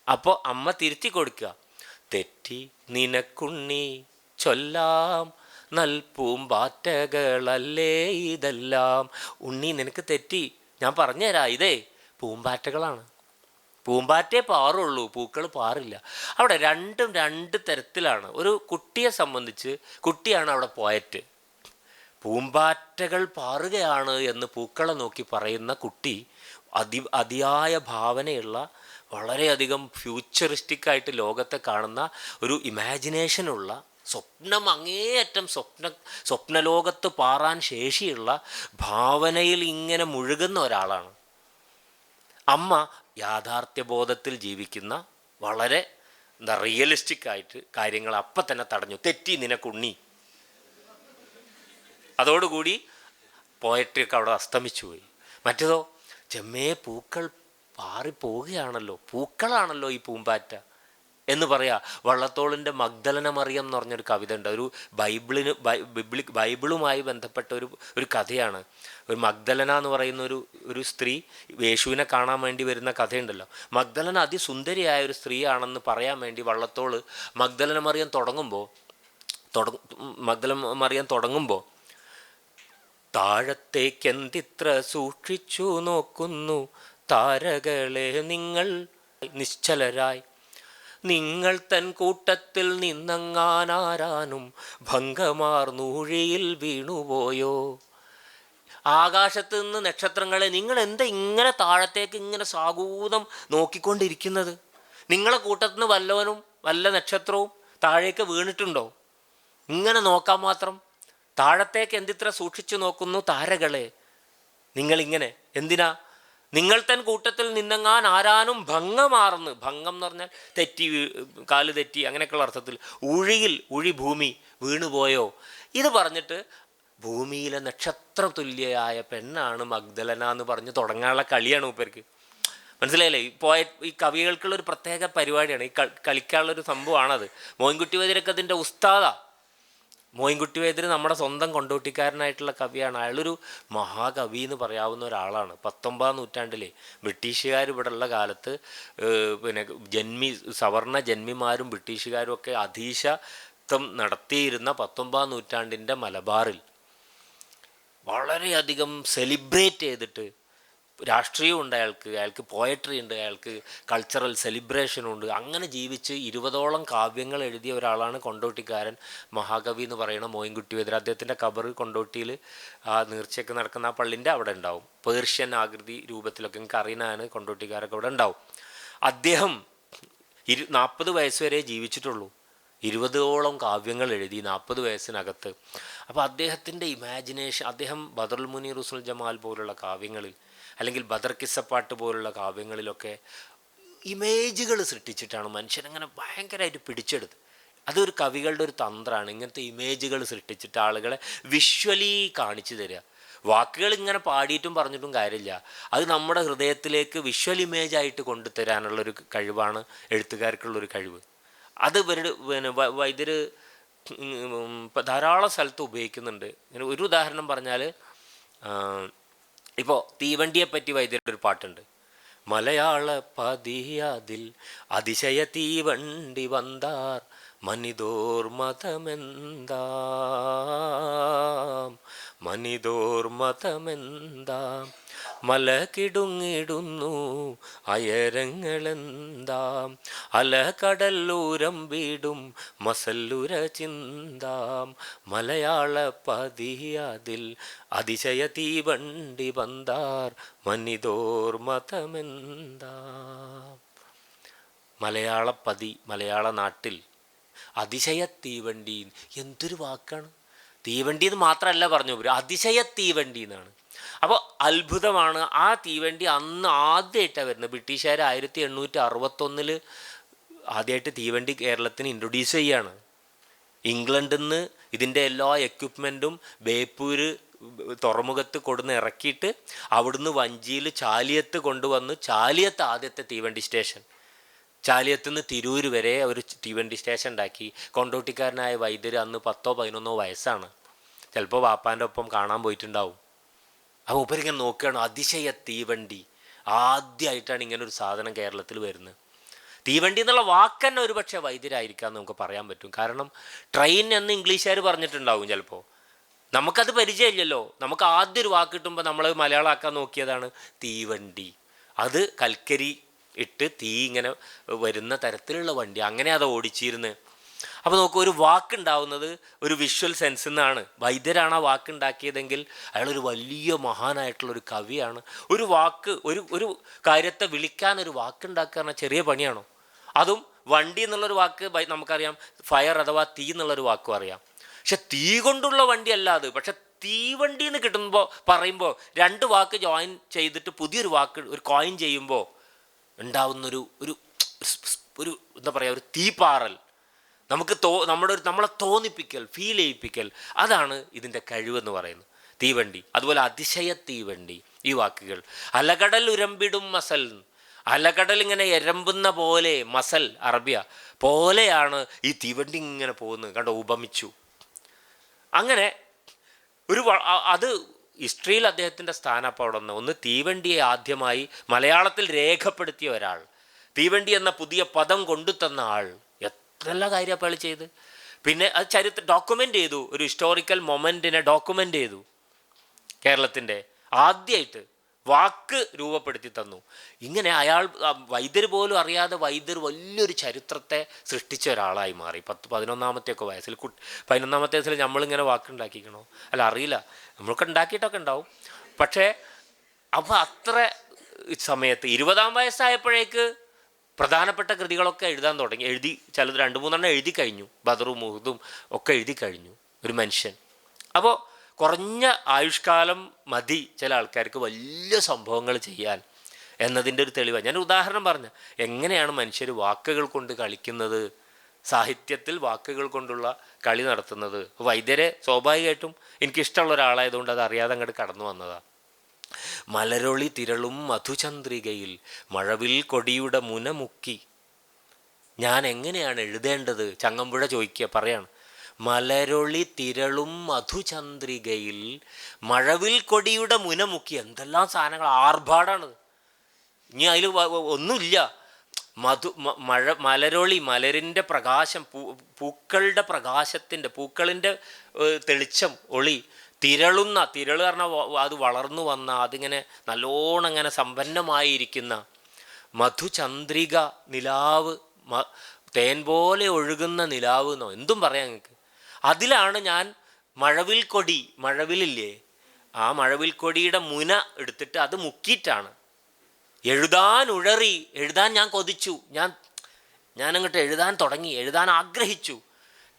അപ്പോൾ അമ്മ തിരുത്തി കൊടുക്കുക, തെറ്റി നിനക്കുണ്ണി ചൊല്ലാം നൽപൂമ്പാറ്റകളല്ലേ ഇതെല്ലാം. ഉണ്ണി നിനക്ക് തെറ്റി, ഞാൻ പറഞ്ഞുതരാം, ഇതേ പൂമ്പാറ്റകളാണ്. പൂമ്പാറ്റയെ പാറുള്ളൂ, പൂക്കൾ പാറില്ല. അവിടെ രണ്ടും രണ്ട് തരത്തിലാണ്. ഒരു കുട്ടിയെ സംബന്ധിച്ച് കുട്ടിയാണ് അവിടെ പോയറ്റ്. പൂമ്പാറ്റകൾ പാറുകയാണ് എന്ന് പൂക്കളെ നോക്കി പറയുന്ന കുട്ടി അതിയായ ഭാവനയുള്ള, വളരെയധികം ഫ്യൂച്ചറിസ്റ്റിക്കായിട്ട് ലോകത്തെ കാണുന്ന ഒരു ഇമാജിനേഷനുള്ള, അങ്ങേയറ്റം സ്വപ്നലോകത്ത് പാറാൻ ശേഷിയുള്ള ഭാവനയിൽ ഇങ്ങനെ മുഴുകുന്ന ഒരാളാണ്. അമ്മ യാഥാർത്ഥ്യബോധത്തിൽ ജീവിക്കുന്ന, വളരെ റിയലിസ്റ്റിക് ആയിട്ട് കാര്യങ്ങൾ അപ്പം തന്നെ തടഞ്ഞു. തെറ്റി നിനക്കുണ്ണി, അതോടുകൂടി പോയട്രിയൊക്കെ അവിടെ അസ്തമിച്ചു പോയി. മറ്റേതോ ചെമ്മേ പൂക്കൾ പാറിപ്പോവുകയാണല്ലോ, പൂക്കളാണല്ലോ ഈ പൂമ്പാറ്റ എന്ന് പറയാ. വള്ളത്തോളിൻ്റെ മഗ്ദലന മറിയം എന്ന് പറഞ്ഞൊരു കവിത ഉണ്ട്. ഒരു ബൈബിളുമായി ബന്ധപ്പെട്ട ഒരു കഥയാണ്. ഒരു മഗ്ദലന എന്ന് പറയുന്ന ഒരു സ്ത്രീ യേശുവിനെ കാണാൻ വേണ്ടി വരുന്ന കഥയുണ്ടല്ലോ. മഗ്ദലന അതിസുന്ദരിയായ ഒരു സ്ത്രീയാണെന്ന് പറയാൻ വേണ്ടി വള്ളത്തോൾ മഗ്ദലന മറിയം തുടങ്ങുമ്പോൾ താഴത്തേക്കെന്തിത്ര സൂക്ഷിച്ചു നോക്കുന്നു താരകളെ നിങ്ങൾ നിശ്ചലരായി, നിങ്ങൾ തൻ കൂട്ടത്തിൽ നിന്നങ്ങാനാരാനും ഭംഗമാർന്നൂഴിയിൽ വീണുപോയോ. ആകാശത്ത് നിന്ന് നക്ഷത്രങ്ങളെ നിങ്ങൾ എന്താ ഇങ്ങനെ താഴത്തേക്ക് ഇങ്ങനെ സാഗൂതം നോക്കിക്കൊണ്ടിരിക്കുന്നത്? നിങ്ങളെ കൂട്ടത്തിൽ നിന്ന് വല്ലവനും വല്ല നക്ഷത്രവും താഴേക്ക് വീണിട്ടുണ്ടോ? ഇങ്ങനെ നോക്കാൻ മാത്രം. താഴത്തേക്ക് എന്തിത്ര സൂക്ഷിച്ചു നോക്കുന്നു താരകളെ, നിങ്ങളിങ്ങനെ എന്തിനാ? നിങ്ങൾ തൻ കൂട്ടത്തിൽ നിന്നെങ്ങാൻ ആരാനും ഭംഗമാർന്ന്, ഭംഗം എന്ന് പറഞ്ഞാൽ തെറ്റി, കാല് തെറ്റി അങ്ങനെയൊക്കെയുള്ള അർത്ഥത്തിൽ, ഉഴി ഭൂമി വീണുപോയോ. ഇത് പറഞ്ഞിട്ട് ഭൂമിയിലെ നക്ഷത്ര തുല്യയായ പെണ്ണാണ് മഗ്ദലന എന്ന് പറഞ്ഞ് തുടങ്ങാനുള്ള കളിയാണ് മൂപ്പർക്ക്. മനസ്സിലായില്ലേ? ഈ കവികൾക്കുള്ളൊരു പ്രത്യേക പരിപാടിയാണ്, ഈ കളിക്കാനുള്ളൊരു സംഭവമാണത്. മോയിൻകുട്ടി വൈദ്യരൊക്കെ അതിൻ്റെ ഉസ്താദാ. മോയിൻകുട്ടി വൈദ്യർ നമ്മുടെ സ്വന്തം കൊണ്ടോട്ടിക്കാരനായിട്ടുള്ള കവിയാണ്. അയാളൊരു മഹാകവി എന്ന് പറയാവുന്ന ഒരാളാണ്. 19-ാം നൂറ്റാണ്ടിലെ ബ്രിട്ടീഷുകാർ ഇവിടെ ഉള്ള കാലത്ത് സവർണ ജന്മിമാരും ബ്രിട്ടീഷുകാരും ഒക്കെ അധീശത്വം നടത്തിയിരുന്ന 19-ാം നൂറ്റാണ്ടിൻ്റെ മലബാറിൽ വളരെയധികം സെലിബ്രേറ്റ് ചെയ്തിട്ട്, രാഷ്ട്രീയമുണ്ട് അയാൾക്ക് പോയട്രി ഉണ്ട്, അയാൾക്ക് കൾച്ചറൽ സെലിബ്രേഷനുണ്ട്. അങ്ങനെ ജീവിച്ച് 20ഓളം കാവ്യങ്ങൾ എഴുതിയ ഒരാളാണ് കൊണ്ടോട്ടിക്കാരൻ മഹാകവി എന്ന് പറയുന്ന മോയിൻകുട്ടി വൈദ്യർ. അദ്ദേഹത്തിൻ്റെ കബർ കൊണ്ടോട്ടിയിൽ ആ നീർച്ചയൊക്കെ നടക്കുന്ന ആ പള്ളിൻ്റെ അവിടെ ഉണ്ടാവും. പേർഷ്യൻ ആകൃതി രൂപത്തിലൊക്കെ നിങ്ങൾക്ക് അറിയുന്നതാണ്. കൊണ്ടോട്ടിക്കാരൊക്കെ അവിടെ ഉണ്ടാവും. അദ്ദേഹം 40 വയസ്സ് വരെ ജീവിച്ചിട്ടുള്ളൂ. 20ഓളം കാവ്യങ്ങൾ എഴുതി 40 വയസ്സിനകത്ത്. അപ്പോൾ അദ്ദേഹത്തിൻ്റെ ഇമാജിനേഷൻ, അദ്ദേഹം ബദറുൽ മുനീർ ഉസ്നുൽ ജമാൽ പോലുള്ള കാവ്യങ്ങളിൽ, അല്ലെങ്കിൽ ബദർ കിസ്സപ്പാട്ട് പോലുള്ള കാവ്യങ്ങളിലൊക്കെ ഇമേജുകൾ സൃഷ്ടിച്ചിട്ടാണ് മനുഷ്യനങ്ങനെ ഭയങ്കരമായിട്ട് പിടിച്ചെടുത്ത്. അതൊരു കവികളുടെ ഒരു തന്ത്രമാണ്, ഇങ്ങനത്തെ ഇമേജുകൾ സൃഷ്ടിച്ചിട്ട് ആളുകളെ വിഷ്വലി കാണിച്ചു തരിക. വാക്കുകൾ ഇങ്ങനെ പാടിയിട്ടും പറഞ്ഞിട്ടും കാര്യമില്ല, അത് നമ്മുടെ ഹൃദയത്തിലേക്ക് വിഷ്വൽ ഇമേജായിട്ട് കൊണ്ടുതരാനുള്ളൊരു കഴിവാണ് എഴുത്തുകാർക്കുള്ളൊരു കഴിവ്. അത് വൈദ്യർ ധാരാളം സ്ഥലത്ത് ഉപയോഗിക്കുന്നുണ്ട്. ഇങ്ങനെ ഒരു ഉദാഹരണം പറഞ്ഞാൽ, ഇപ്പോൾ തീവണ്ടിയെപ്പറ്റി വൈദ്യരുടെ ഒരു പാട്ടുണ്ട്. മലയാള പതിയാതിൽ അതിശയ തീവണ്ടി വந்தாർ മനിതോർ മതമെന്താം മല കിടുങ്ങിടുന്നു അയരങ്ങളെന്താം അലകടല്ലൂരം വീടും മസല്ലുര ചിന്താം മലയാള പതിയാതിൽ അതിശയ തീവണ്ടി വந்தாർ മനിതോർ മതമെന്താം. മലയാള നാട്ടിൽ അതിശയ തീവണ്ടി, എന്തൊരു വാക്കാണ്! തീവണ്ടി എന്ന് മാത്രമല്ല പറഞ്ഞു, അതിശയ തീവണ്ടി എന്നാണ്. അപ്പോൾ അത്ഭുതമാണ്. ആ തീവണ്ടി അന്ന് ആദ്യമായിട്ടാണ് വരുന്നത്. ബ്രിട്ടീഷുകാർ 1861 ആദ്യമായിട്ട് തീവണ്ടി കേരളത്തിന് ഇൻട്രൊഡ്യൂസ് ചെയ്യാണ്. ഇംഗ്ലണ്ടിൽ നിന്ന് ഇതിൻ്റെ എല്ലാ എക്യുപ്മെൻറ്റും ബേപ്പൂര് തുറമുഖത്ത് കൊടുന്ന് ഇറക്കിയിട്ട് അവിടുന്ന് വഞ്ചിയിൽ ചാലിയത്ത് കൊണ്ടുവന്ന്, ചാലിയത്ത് ആദ്യത്തെ തീവണ്ടി സ്റ്റേഷൻ, ചാലിയത്ത് നിന്ന് തിരൂർ വരെ ഒരു തീവണ്ടി സ്റ്റേഷൻ ഉണ്ടാക്കി. കൊണ്ടോട്ടിക്കാരനായ വൈദ്യർ അന്ന് 10-11 വയസ്സാണ്. ചിലപ്പോൾ വാപ്പാൻ്റെ ഒപ്പം കാണാൻ പോയിട്ടുണ്ടാവും. അപ്പോൾ മൂപ്പരിങ്ങനെ നോക്കുകയാണ്, അതിശയ തീവണ്ടി ആദ്യമായിട്ടാണ് ഇങ്ങനൊരു സാധനം കേരളത്തിൽ വരുന്നത്. തീവണ്ടി എന്നുള്ള വാക്ക് തന്നെ ഒരു പക്ഷേ വൈദ്യരായിരിക്കാമെന്ന് നമുക്ക് പറയാൻ പറ്റും. കാരണം ട്രെയിൻ എന്ന് ഇംഗ്ലീഷുകാർ പറഞ്ഞിട്ടുണ്ടാവും ചിലപ്പോൾ, നമുക്കത് പരിചയമില്ലല്ലോ. നമുക്ക് ആദ്യം ഒരു വാക്ക് കിട്ടുമ്പോൾ നമ്മൾ മലയാളമാക്കാൻ നോക്കിയതാണ് തീവണ്ടി. അത് കൽക്കരി ഇട്ട് തീ ഇങ്ങനെ വരുന്ന തരത്തിലുള്ള വണ്ടി, അങ്ങനെ അത് ഓടിച്ചിരുന്നത്. അപ്പോൾ നോക്കൂ, ഒരു വാക്കുണ്ടാവുന്നത് ഒരു വിഷ്വൽ സെൻസിൽ നിന്നാണ്. വൈദ്യരാണ് ആ വാക്കുണ്ടാക്കിയതെങ്കിൽ അയാളൊരു വലിയ മഹാനായിട്ടുള്ളൊരു കവിയാണ്. ഒരു വാക്ക്, ഒരു കാര്യത്തെ വിളിക്കാൻ ഒരു വാക്കുണ്ടാക്കുക പറഞ്ഞാൽ ചെറിയ പണിയാണോ? അതും വണ്ടി എന്നുള്ളൊരു വാക്ക് നമുക്കറിയാം, ഫയർ അഥവാ തീ എന്നുള്ളൊരു വാക്കും അറിയാം. പക്ഷെ തീ കൊണ്ടുള്ള വണ്ടി അല്ല അത്. പക്ഷെ തീവണ്ടി എന്ന് പറയുമ്പോൾ 2 വാക്ക് ജോയിൻ ചെയ്തിട്ട് പുതിയൊരു വാക്ക്, ഒരു കോയിൻ ചെയ്യുമ്പോൾ ഉണ്ടാവുന്നൊരു എന്താ പറയുക, ഒരു തീപ്പാറൽ, നമുക്ക് നമ്മളെ തോന്നിപ്പിക്കൽ, ഫീൽ ചെയ്യിപ്പിക്കൽ, അതാണ് ഇതിൻ്റെ കഴിവെന്ന് പറയുന്നത്. തീവണ്ടി, അതുപോലെ അതിശയ തീവണ്ടി, ഈ വാക്കുകൾ. അലകടൽ ഉരമ്പിടും മസൽ, അലകടൽ ഇങ്ങനെ എരമ്പുന്ന പോലെ, മസൽ അറബിയ പോലെയാണ് ഈ തീവണ്ടി ഇങ്ങനെ പോകുന്നത് കണ്ടോ, ഉപമിച്ചു. അങ്ങനെ അത് ഹിസ്റ്ററിയിൽ അദ്ദേഹത്തിൻ്റെ സ്ഥാനം അപ്പോൾ അവിടെ നിന്ന്. ഒന്ന്, തീവണ്ടിയെ ആദ്യമായി മലയാളത്തിൽ രേഖപ്പെടുത്തിയ ഒരാൾ, തീവണ്ടി എന്ന പുതിയ പദം കൊണ്ടുതന്ന ആൾ, എത്രയെല്ലാം കാര്യം അപ്പോൾ ചെയ്ത്. പിന്നെ അത് ഡോക്യുമെൻ്റ് ചെയ്തു, ഒരു ഹിസ്റ്റോറിക്കൽ മൊമെൻറ്റിനെ ഡോക്യുമെൻ്റ് ചെയ്തു. കേരളത്തിൻ്റെ ആദ്യമായിട്ട് വാക്ക് രൂപപ്പെടുത്തി തന്നു. ഇങ്ങനെ അയാൾ വൈദ്യർ പോലും അറിയാതെ വൈദ്യർ വലിയൊരു ചരിത്രത്തെ സൃഷ്ടിച്ച ഒരാളായി മാറി. 11-11 വയസ്സിൽ 11 വയസ്സിൽ നമ്മളിങ്ങനെ വാക്കുണ്ടാക്കിക്കണോ? അല്ല, അറിയില്ല, നമ്മൾക്ക് ഉണ്ടാക്കിയിട്ടൊക്കെ ഉണ്ടാവും. പക്ഷേ അപ്പോൾ അത്ര സമയത്ത് 20 വയസ്സായപ്പോഴേക്ക് പ്രധാനപ്പെട്ട കൃതികളൊക്കെ എഴുതാൻ തുടങ്ങി. ചിലത് 2-3 എഴുതി കഴിഞ്ഞു. ബദറും മുഹദും ഒക്കെ എഴുതി കഴിഞ്ഞു ഒരു മനുഷ്യൻ. അപ്പോൾ കുറഞ്ഞ ആയുഷ്കാലം മതി ചില ആൾക്കാർക്ക് വലിയ സംഭവങ്ങൾ ചെയ്യാൻ എന്നതിൻ്റെ ഒരു തെളിവാണ്. ഞാൻ ഉദാഹരണം പറഞ്ഞു, എങ്ങനെയാണ് മനുഷ്യർ വാക്കുകൾ കൊണ്ട് കളിക്കുന്നത്, സാഹിത്യത്തിൽ വാക്കുകൾ കൊണ്ടുള്ള കളി നടത്തുന്നത്. വൈദ്യരെ സ്വാഭാവികമായിട്ടും എനിക്കിഷ്ടമുള്ള ഒരാളായതുകൊണ്ട് അത് അറിയാതെ അങ്ങോട്ട് കടന്നു വന്നതാണ്. മലരൊളി തിരളും മധുചന്ദ്രികയിൽ മഴവിൽ കൊടിയുടെ മുനമുക്കി. ഞാൻ എങ്ങനെയാണ് എഴുതേണ്ടത്? ചങ്ങമ്പുഴ ചോദിക്കുക, പറയാണ്, മലരൊളി തിരളും മധുചന്ദ്രികയിൽ മഴവിൽ കൊടിയുടെ മുനമുക്കി. എന്തെല്ലാം സാധനങ്ങൾ, ആർഭാടാണത്. ഇനി അതിൽ ഒന്നുമില്ല. മലരൊളി, മലരിൻ്റെ പ്രകാശം, പൂക്കളുടെ പ്രകാശത്തിൻ്റെ, പൂക്കളിൻ്റെ തെളിച്ചം, ഒളി, തിരൾ പറഞ്ഞാൽ അത് വളർന്നു വന്ന, അതിങ്ങനെ നല്ലോണം ഇങ്ങനെ സമ്പന്നമായിരിക്കുന്ന മധുചന്ദ്രിക, നിലാവ്, തേൻ പോലെ ഒഴുകുന്ന നിലാവ് എന്നോ എന്തും പറയാം നിങ്ങൾക്ക്. അതിലാണ് ഞാൻ മഴവിൽ കൊടി, മഴവിലില്ലേ, ആ മഴവിൽ കൊടിയുടെ മുന എടുത്തിട്ട് അത് മുക്കിയിട്ടാണ് എഴുതാൻ ഞാൻ കൊതിച്ചു. ഞാനങ്ങോട്ട് എഴുതാൻ തുടങ്ങി, എഴുതാൻ ആഗ്രഹിച്ചു.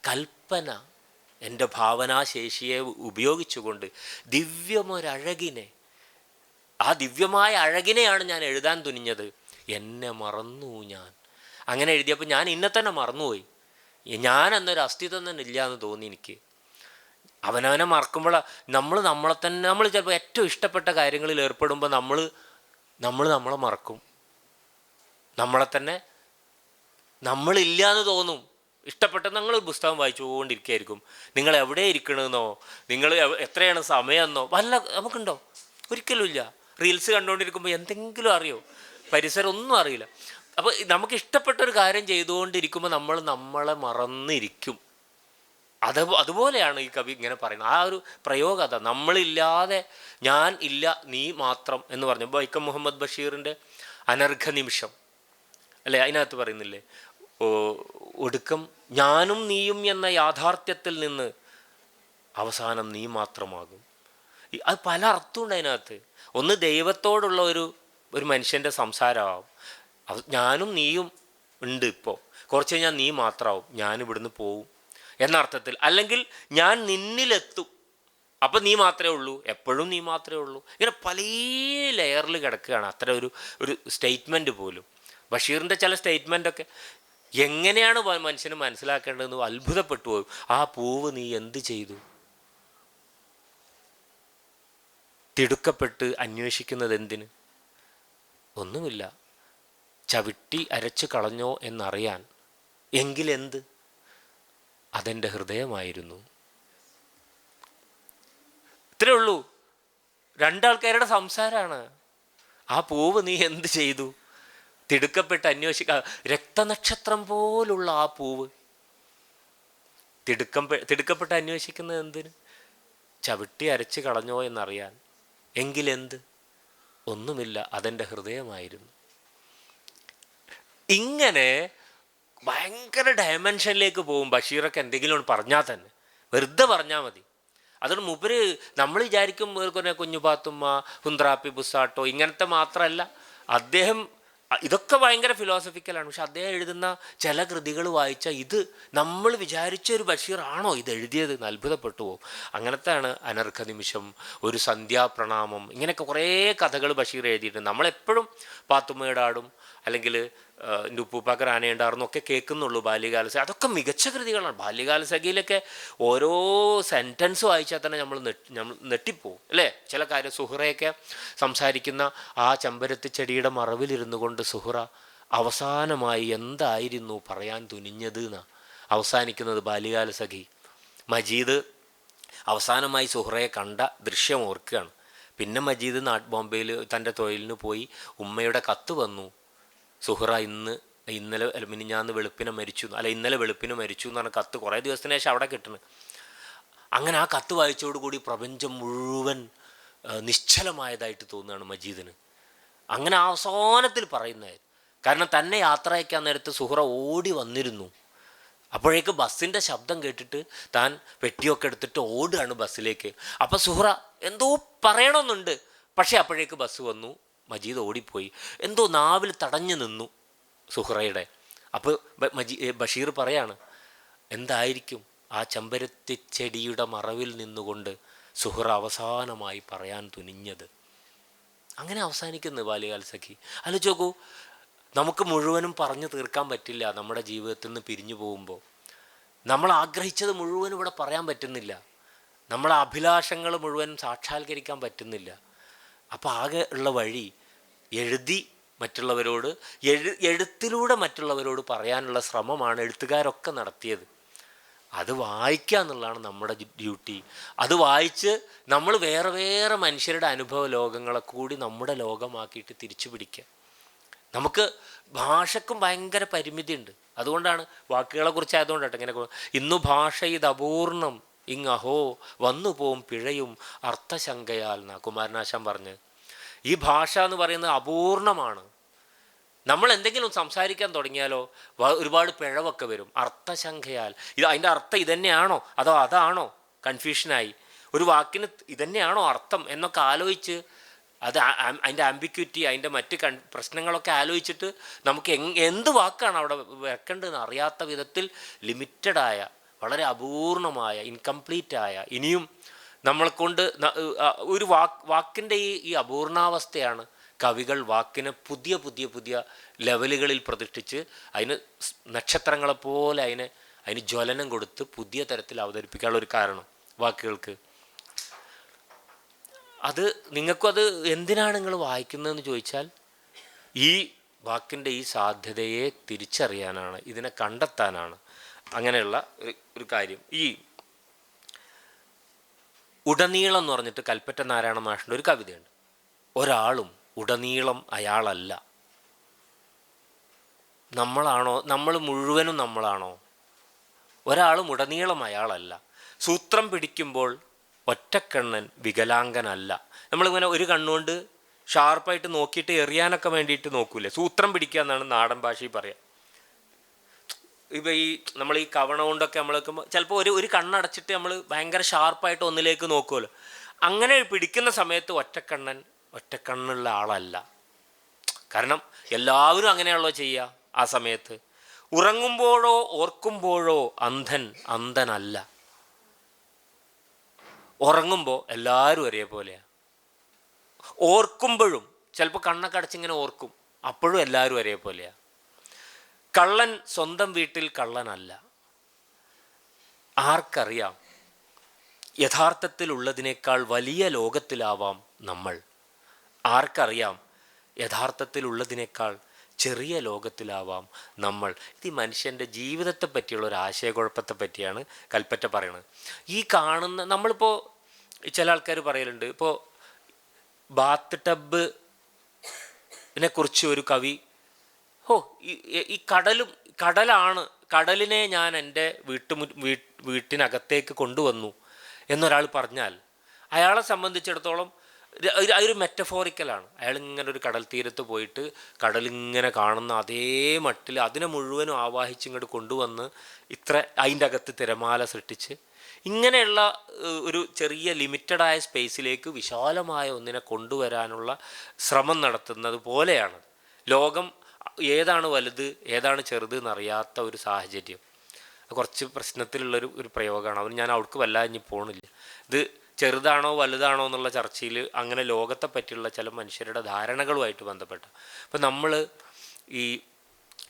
കൽപ്പന, എൻ്റെ ഭാവനാശേഷിയെ ഉപയോഗിച്ചുകൊണ്ട് ദിവ്യമൊരഴകിനെ, ആ ദിവ്യമായ അഴകിനെയാണ് ഞാൻ എഴുതാൻ തുനിഞ്ഞത്. എന്നെ മറന്നു ഞാൻ. അങ്ങനെ എഴുതിയപ്പോൾ ഞാൻ ഇന്നെ തന്നെ മറന്നുപോയി. ഞാൻ എന്നൊരു അസ്തിത്വം തന്നെ ഇല്ല എന്ന് തോന്നി എനിക്ക്. അവനവനെ മറക്കുമ്പോൾ നമ്മളെ തന്നെ, നമ്മൾ ചിലപ്പോൾ ഏറ്റവും ഇഷ്ടപ്പെട്ട കാര്യങ്ങളിൽ ഏർപ്പെടുമ്പോൾ നമ്മളെ മറക്കും. നമ്മളെ തന്നെ നമ്മളില്ല എന്ന് തോന്നും. ഇഷ്ടപ്പെട്ട നിങ്ങളൊരു പുസ്തകം വായിച്ചുകൊണ്ടിരിക്കുകയായിരിക്കും. നിങ്ങൾ എവിടെ ഇരിക്കണമെന്നോ, നിങ്ങൾ എത്രയാണ് സമയമെന്നോ വല്ല നമുക്കുണ്ടോ? ഒരിക്കലും ഇല്ല. റീൽസ് കണ്ടുകൊണ്ടിരിക്കുമ്പോൾ എന്തെങ്കിലും അറിയോ? പരിസരം ഒന്നും അറിയില്ല. അപ്പോൾ നമുക്ക് ഇഷ്ടപ്പെട്ടൊരു കാര്യം ചെയ്തുകൊണ്ടിരിക്കുമ്പോൾ നമ്മളെ മറന്നിരിക്കും. അതുപോലെയാണ് ഈ കവി ഇങ്ങനെ പറയുന്നത്. ആ ഒരു പ്രയോഗം അതാ, നമ്മളില്ലാതെ, ഞാൻ ഇല്ല നീ മാത്രം എന്ന് പറഞ്ഞു. വൈക്കം മുഹമ്മദ് ബഷീറിൻ്റെ അനർഘ നിമിഷം അല്ലേ, അതിനകത്ത് പറയുന്നില്ലേ, ഒടുക്കം ഞാനും നീയും എന്ന യാഥാർത്ഥ്യത്തിൽ നിന്ന് അവസാനം നീ മാത്രമാകും. അത് പല അർത്ഥമുണ്ട് അതിനകത്ത്. ഒന്ന് ദൈവത്തോടുള്ള ഒരു മനുഷ്യൻ്റെ സംസാരമാവും. ഞാനും നീയും ഉണ്ട്, ഇപ്പോൾ കുറച്ച് കഴിഞ്ഞാൽ നീ മാത്രമാവും, ഞാനിവിടുന്ന് പോവും എന്ന അർത്ഥത്തിൽ. അല്ലെങ്കിൽ ഞാൻ നിന്നിലെത്തും, അപ്പം നീ മാത്രമേ ഉള്ളൂ, എപ്പോഴും നീ മാത്രമേ ഉള്ളൂ. ഇങ്ങനെ പല ലെയറിൽ കിടക്കുകയാണ് അത്ര ഒരു സ്റ്റേറ്റ്മെൻറ്റ് പോലും. ബഷീറിൻ്റെ ചില സ്റ്റേറ്റ്മെൻറ്റൊക്കെ എങ്ങനെയാണ് മനുഷ്യന് മനസ്സിലാക്കേണ്ടതെന്ന് അത്ഭുതപ്പെട്ടു പോകും. ആ പൂവ് നീ എന്ത് ചെയ്തു? തിടുക്കപ്പെട്ട് അന്വേഷിക്കുന്നത് എന്തിന്? ഒന്നുമില്ല, ചവിട്ടി അരച്ചു കളഞ്ഞോ എന്നറിയാൻ. എങ്കിലെന്ത്? അതെൻ്റെ ഹൃദയമായിരുന്നു. ഇത്രേ ഉള്ളൂ. രണ്ടാൾക്കാരുടെ സംസാരമാണ്. ആ പൂവ് നീ എന്ത് ചെയ്തു? തിടുക്കപ്പെട്ട് രക്തനക്ഷത്രം പോലുള്ള ആ പൂവ് തിടുക്കപ്പെട്ട് അന്വേഷിക്കുന്നത് എന്തിന്? ചവിട്ടി അരച്ച് കളഞ്ഞോ എന്നറിയാൻ. എങ്കിലെന്ത്? ഒന്നുമില്ല, അതെൻ്റെ ഹൃദയമായിരുന്നു. ഇങ്ങനെ ഭയങ്കര ഡയമെൻഷനിലേക്ക് പോകും ബഷീറൊക്കെ എന്തെങ്കിലും പറഞ്ഞാൽ തന്നെ, വെറുതെ പറഞ്ഞാൽ മതി. അതുകൊണ്ട് മൂപ്പര് നമ്മൾ വിചാരിക്കും കുഞ്ഞുപാത്തുമ്മ, ഹുന്ത്രാപ്പി ബുസാട്ടോ ഇങ്ങനത്തെ മാത്രമല്ല, അദ്ദേഹം ഇതൊക്കെ ഭയങ്കര ഫിലോസഫിക്കലാണ്. പക്ഷെ അദ്ദേഹം എഴുതുന്ന ചില കൃതികൾ വായിച്ചാൽ ഇത് നമ്മൾ വിചാരിച്ച ഒരു ബഷീറാണോ ഇത് എഴുതിയത് എന്ന് അത്ഭുതപ്പെട്ടു പോകും. അങ്ങനത്തെയാണ് അനർഘ നിമിഷം, ഒരു സന്ധ്യാപ്രണാമം, ഇങ്ങനെയൊക്കെ കുറേ കഥകൾ ബഷീർ എഴുതിയിട്ടുണ്ട്. നമ്മളെപ്പോഴും പാത്തുമ്മയുടെ ആടും അല്ലെങ്കിൽ എൻ്റെ ഉപ്പൂപ്പാക്കർ ആനയുണ്ടായിരുന്നു ഒക്കെ കേൾക്കുന്നുള്ളൂ ബാല്യകാലസഖി. അതൊക്കെ മികച്ച കൃതികളാണ്. ബാല്യകാലസഖിയിലൊക്കെ ഓരോ സെൻറ്റൻസ് വായിച്ചാൽ തന്നെ നമ്മൾ നെട്ടിപ്പോവും അല്ലേ. ചില കാര്യം സുഹറയൊക്കെ സംസാരിക്കുന്ന ആ ചെമ്പരത്തി ചെടിയുടെ മറവിലിരുന്നു കൊണ്ട് സുഹറ അവസാനമായി എന്തായിരുന്നു പറയാൻ തുനിഞ്ഞത് എന്നാണ് അവസാനിക്കുന്നത് ബാല്യകാലസഖി. മജീദ് അവസാനമായി സുഹറയെ കണ്ട ദൃശ്യം ഓർക്കുകയാണ്. പിന്നെ മജീദ് ബോംബെയിൽ തൻ്റെ തൊഴിലിന് പോയി. ഉമ്മയുടെ കത്ത് വന്നു, സുഹറ ഇന്നലെ മിനിഞ്ഞാന്ന് വെളുപ്പിനെ മരിച്ചു, ഇന്നലെ വെളുപ്പിന് മരിച്ചു എന്ന് പറഞ്ഞ കത്ത് കുറേ ദിവസത്തിന് ശേഷം അവിടെ കിട്ടുന്നത്. അങ്ങനെ ആ കത്ത് വായിച്ചോടുകൂടി പ്രപഞ്ചം മുഴുവൻ നിശ്ചലമായതായിട്ട് തോന്നുകയാണ് മജീദിന്. അങ്ങനെ അവസാനത്തിൽ പറയുന്നത്, കാരണം തന്നെ യാത്ര അയക്കാൻ നേരത്ത് സുഹറ ഓടി വന്നിരുന്നു. അപ്പോഴേക്ക് ബസ്സിൻ്റെ ശബ്ദം കേട്ടിട്ട് താൻ പെട്ടിയൊക്കെ എടുത്തിട്ട് ഓടുകയാണ് ബസ്സിലേക്ക്. അപ്പോൾ സുഹറ എന്തോ പറയണമെന്നുണ്ട്, പക്ഷേ അപ്പോഴേക്ക് ബസ് വന്നു. മജീദ് ഓടിപ്പോയി. എന്തോ നാവിൽ തടഞ്ഞു നിന്നു സുഹറയുടെ. അപ്പോൾ ബഷീർ പറയാണ്, എന്തായിരിക്കും ആ ചെമ്പരത്തി ചെടിയുടെ മറവിൽ നിന്നുകൊണ്ട് സുഹറ അവസാനമായി പറയാൻ തുനിഞ്ഞത്. അങ്ങനെ അവസാനിക്കുന്നു ബാല്യകാലസഖി. ആലോചിച്ച് നോക്കൂ, നമുക്ക് മുഴുവനും പറഞ്ഞു തീർക്കാൻ പറ്റില്ല. നമ്മുടെ ജീവിതത്തിൽ നിന്ന് പിരിഞ്ഞു പോകുമ്പോൾ നമ്മൾ ആഗ്രഹിച്ചത് മുഴുവനും ഇവിടെ പറയാൻ പറ്റുന്നില്ല. നമ്മളെ അഭിലാഷങ്ങൾ മുഴുവനും സാക്ഷാത്കരിക്കാൻ പറ്റുന്നില്ല. അപ്പോൾ ആകെ ഉള്ള വഴി എഴുതി മറ്റുള്ളവരോട് എഴുത്തിലൂടെ മറ്റുള്ളവരോട് പറയാനുള്ള ശ്രമമാണ് എഴുത്തുകാരൊക്കെ നടത്തിയത്. അത് വായിക്കുക എന്നുള്ളതാണ് നമ്മുടെ ഡ്യൂട്ടി. അത് വായിച്ച് നമ്മൾ വേറെ വേറെ മനുഷ്യരുടെ അനുഭവ ലോകങ്ങളെ കൂടി നമ്മുടെ ലോകമാക്കിയിട്ട് തിരിച്ചു പിടിക്കുക. നമുക്ക് ഭാഷക്കും ഭയങ്കര പരിമിതിയുണ്ട്. അതുകൊണ്ടാണ് വാക്കുകളെ കുറിച്ചായതുകൊണ്ടാണ് ഇങ്ങനെ ഇന്നു ഭാഷ ഇത് അപൂർണം ഇങ്ങഹോ വന്നു പോവും പിഴയും അർത്ഥശങ്കയാൽ എന്നാ കുമാരനാശാൻ പറഞ്ഞ്. ഈ ഭാഷ എന്ന് പറയുന്നത് അപൂർണമാണ്. നമ്മൾ എന്തെങ്കിലും സംസാരിക്കാൻ തുടങ്ങിയാലോ ഒരുപാട് പിഴവൊക്കെ വരും. അർത്ഥശങ്കയാൽ അതിൻ്റെ അർത്ഥം ഇതന്നെയാണോ അതോ അതാണോ, കൺഫ്യൂഷനായി. ഒരു വാക്കിന് ഇതന്നെയാണോ അർത്ഥം എന്നൊക്കെ ആലോചിച്ച് അത് അതിൻ്റെ ആംബിക്വിറ്റി അതിൻ്റെ മറ്റ് പ്രശ്നങ്ങളൊക്കെ ആലോചിച്ചിട്ട് നമുക്ക് എന്ത് വാക്കാണ് അവിടെ വെക്കേണ്ടതെന്ന് അറിയാത്ത വിധത്തിൽ ലിമിറ്റഡായ, വളരെ അപൂർണമായ, ഇൻകംപ്ലീറ്റായ, ഇനിയും നമ്മളെക്കൊണ്ട് ഒരു വാക്കിൻ്റെ ഈ അപൂർണാവസ്ഥയാണ് കവികൾ വാക്കിനെ പുതിയ പുതിയ പുതിയ ലെവലുകളിൽ പ്രതിഷ്ഠിച്ച് അതിന് നക്ഷത്രങ്ങളെപ്പോലെ അതിന് ജ്വലനം കൊടുത്ത് പുതിയ തരത്തിൽ അവതരിപ്പിക്കാനുള്ള ഒരു കാരണം വാക്കുകൾക്ക്. അത് നിങ്ങൾക്കും അത് എന്തിനാണ് നിങ്ങൾ വായിക്കുന്നതെന്ന് ചോദിച്ചാൽ ഈ വാക്കിൻ്റെ ഈ സാധ്യതയെ തിരിച്ചറിയാനാണ്, ഇതിനെ കണ്ടെത്താനാണ്. അങ്ങനെയുള്ള ഒരു കാര്യം. ഈ ഉടനീളം എന്ന് പറഞ്ഞിട്ട് കൽപ്പറ്റ നാരായണ മാഷിൻ്റെ ഒരു കവിതയുണ്ട്. ഒരാളും ഉടനീളം അയാളല്ല. നമ്മളാണോ, നമ്മൾ മുഴുവനും നമ്മളാണോ? ഒരാളും ഉടനീളം അയാളല്ല. സൂത്രം പിടിക്കുമ്പോൾ ഒറ്റക്കണ്ണൻ വികലാംഗനല്ല. നമ്മളിങ്ങനെ ഒരു കണ്ണുകൊണ്ട് ഷാർപ്പായിട്ട് നോക്കിയിട്ട് എറിയാനൊക്കെ വേണ്ടിയിട്ട് നോക്കൂലേ, സൂത്രം പിടിക്കുക എന്നാണ് നാടൻ ഭാഷയിൽ പറയാം. ഇപ്പോൾ നമ്മൾ ഈ കവണ കൊണ്ടൊക്കെ നമ്മൾ ചിലപ്പോൾ ഒരു കണ്ണടച്ചിട്ട് നമ്മൾ ഭയങ്കര ഷാർപ്പായിട്ട് ഒന്നിലേക്ക് നോക്കുമല്ലോ. അങ്ങനെ പിടിക്കുന്ന സമയത്ത് ഒറ്റക്കണ്ണുള്ള ആളല്ല. കാരണം എല്ലാവരും അങ്ങനെയുള്ളോ ചെയ്യുക. ആ സമയത്ത് ഉറങ്ങുമ്പോഴോ ഓർക്കുമ്പോഴോ അന്ധനല്ല. ഉറങ്ങുമ്പോൾ എല്ലാവരും ഒരേപോലെയാണ്. ഓർക്കുമ്പോഴും ചിലപ്പോൾ കണ്ണൊക്കെ അടച്ചിങ്ങനെ ഓർക്കും, അപ്പോഴും എല്ലാവരും ഒരേപോലെയാണ്. കള്ളൻ സ്വന്തം വീട്ടിൽ കള്ളനല്ല. ആർക്കറിയാം, യഥാർത്ഥത്തിലുള്ളതിനേക്കാൾ വലിയ ലോകത്തിലാവാം നമ്മൾ. ആർക്കറിയാം, യഥാർത്ഥത്തിലുള്ളതിനേക്കാൾ ചെറിയ ലോകത്തിലാവാം നമ്മൾ. ഇത് ഈ മനുഷ്യൻ്റെ ജീവിതത്തെ പറ്റിയുള്ള ഒരു ആശയക്കുഴപ്പത്തെ പറ്റിയാണ് കൽപ്പറ്റ പറയുന്നത്. ഈ കാണുന്ന നമ്മളിപ്പോൾ ചില ആൾക്കാർ പറയലുണ്ട്, ഇപ്പോൾ ബാത്ത് ടബിനെ കുറിച്ച് ഒരു കവി, ഈ കടലാണ്, കടലിനെ ഞാൻ എൻ്റെ വീട്ടിനകത്തേക്ക് കൊണ്ടുവന്നു എന്നൊരാൾ പറഞ്ഞാൽ അയാളെ സംബന്ധിച്ചിടത്തോളം അതൊരു മെറ്റഫോറിക്കലാണ്. അയാൾ ഇങ്ങനെ ഒരു കടൽ തീരത്ത് പോയിട്ട് കടലിങ്ങനെ കാണുന്ന അതേ മട്ടിൽ അതിനെ മുഴുവനും ആവാഹിച്ചിങ്ങോട്ട് കൊണ്ടുവന്ന് അതിൻ്റെ അകത്ത് തിരമാല സൃഷ്ടിച്ച് ഇങ്ങനെയുള്ള ഒരു ചെറിയ ലിമിറ്റഡായ സ്പേസിലേക്ക് വിശാലമായ ഒന്നിനെ കൊണ്ടുവരാനുള്ള ശ്രമം നടത്തുന്നത് പോലെയാണ് ലോകം. ഏതാണ് വലുത് ഏതാണ് ചെറുത് എന്നറിയാത്ത ഒരു സാഹചര്യം. കുറച്ച് പ്രശ്നത്തിലുള്ളൊരു പ്രയോഗമാണ്. അവൻ ഞാൻ അവിടേക്ക് വല്ലാതെ ഇനി പോകണില്ല. ഇത് ചെറുതാണോ വലുതാണോ എന്നുള്ള ചർച്ചയിൽ അങ്ങനെ ലോകത്തെ പറ്റിയുള്ള ചില മനുഷ്യരുടെ ധാരണകളുമായിട്ട് ബന്ധപ്പെട്ട. അപ്പം നമ്മൾ ഈ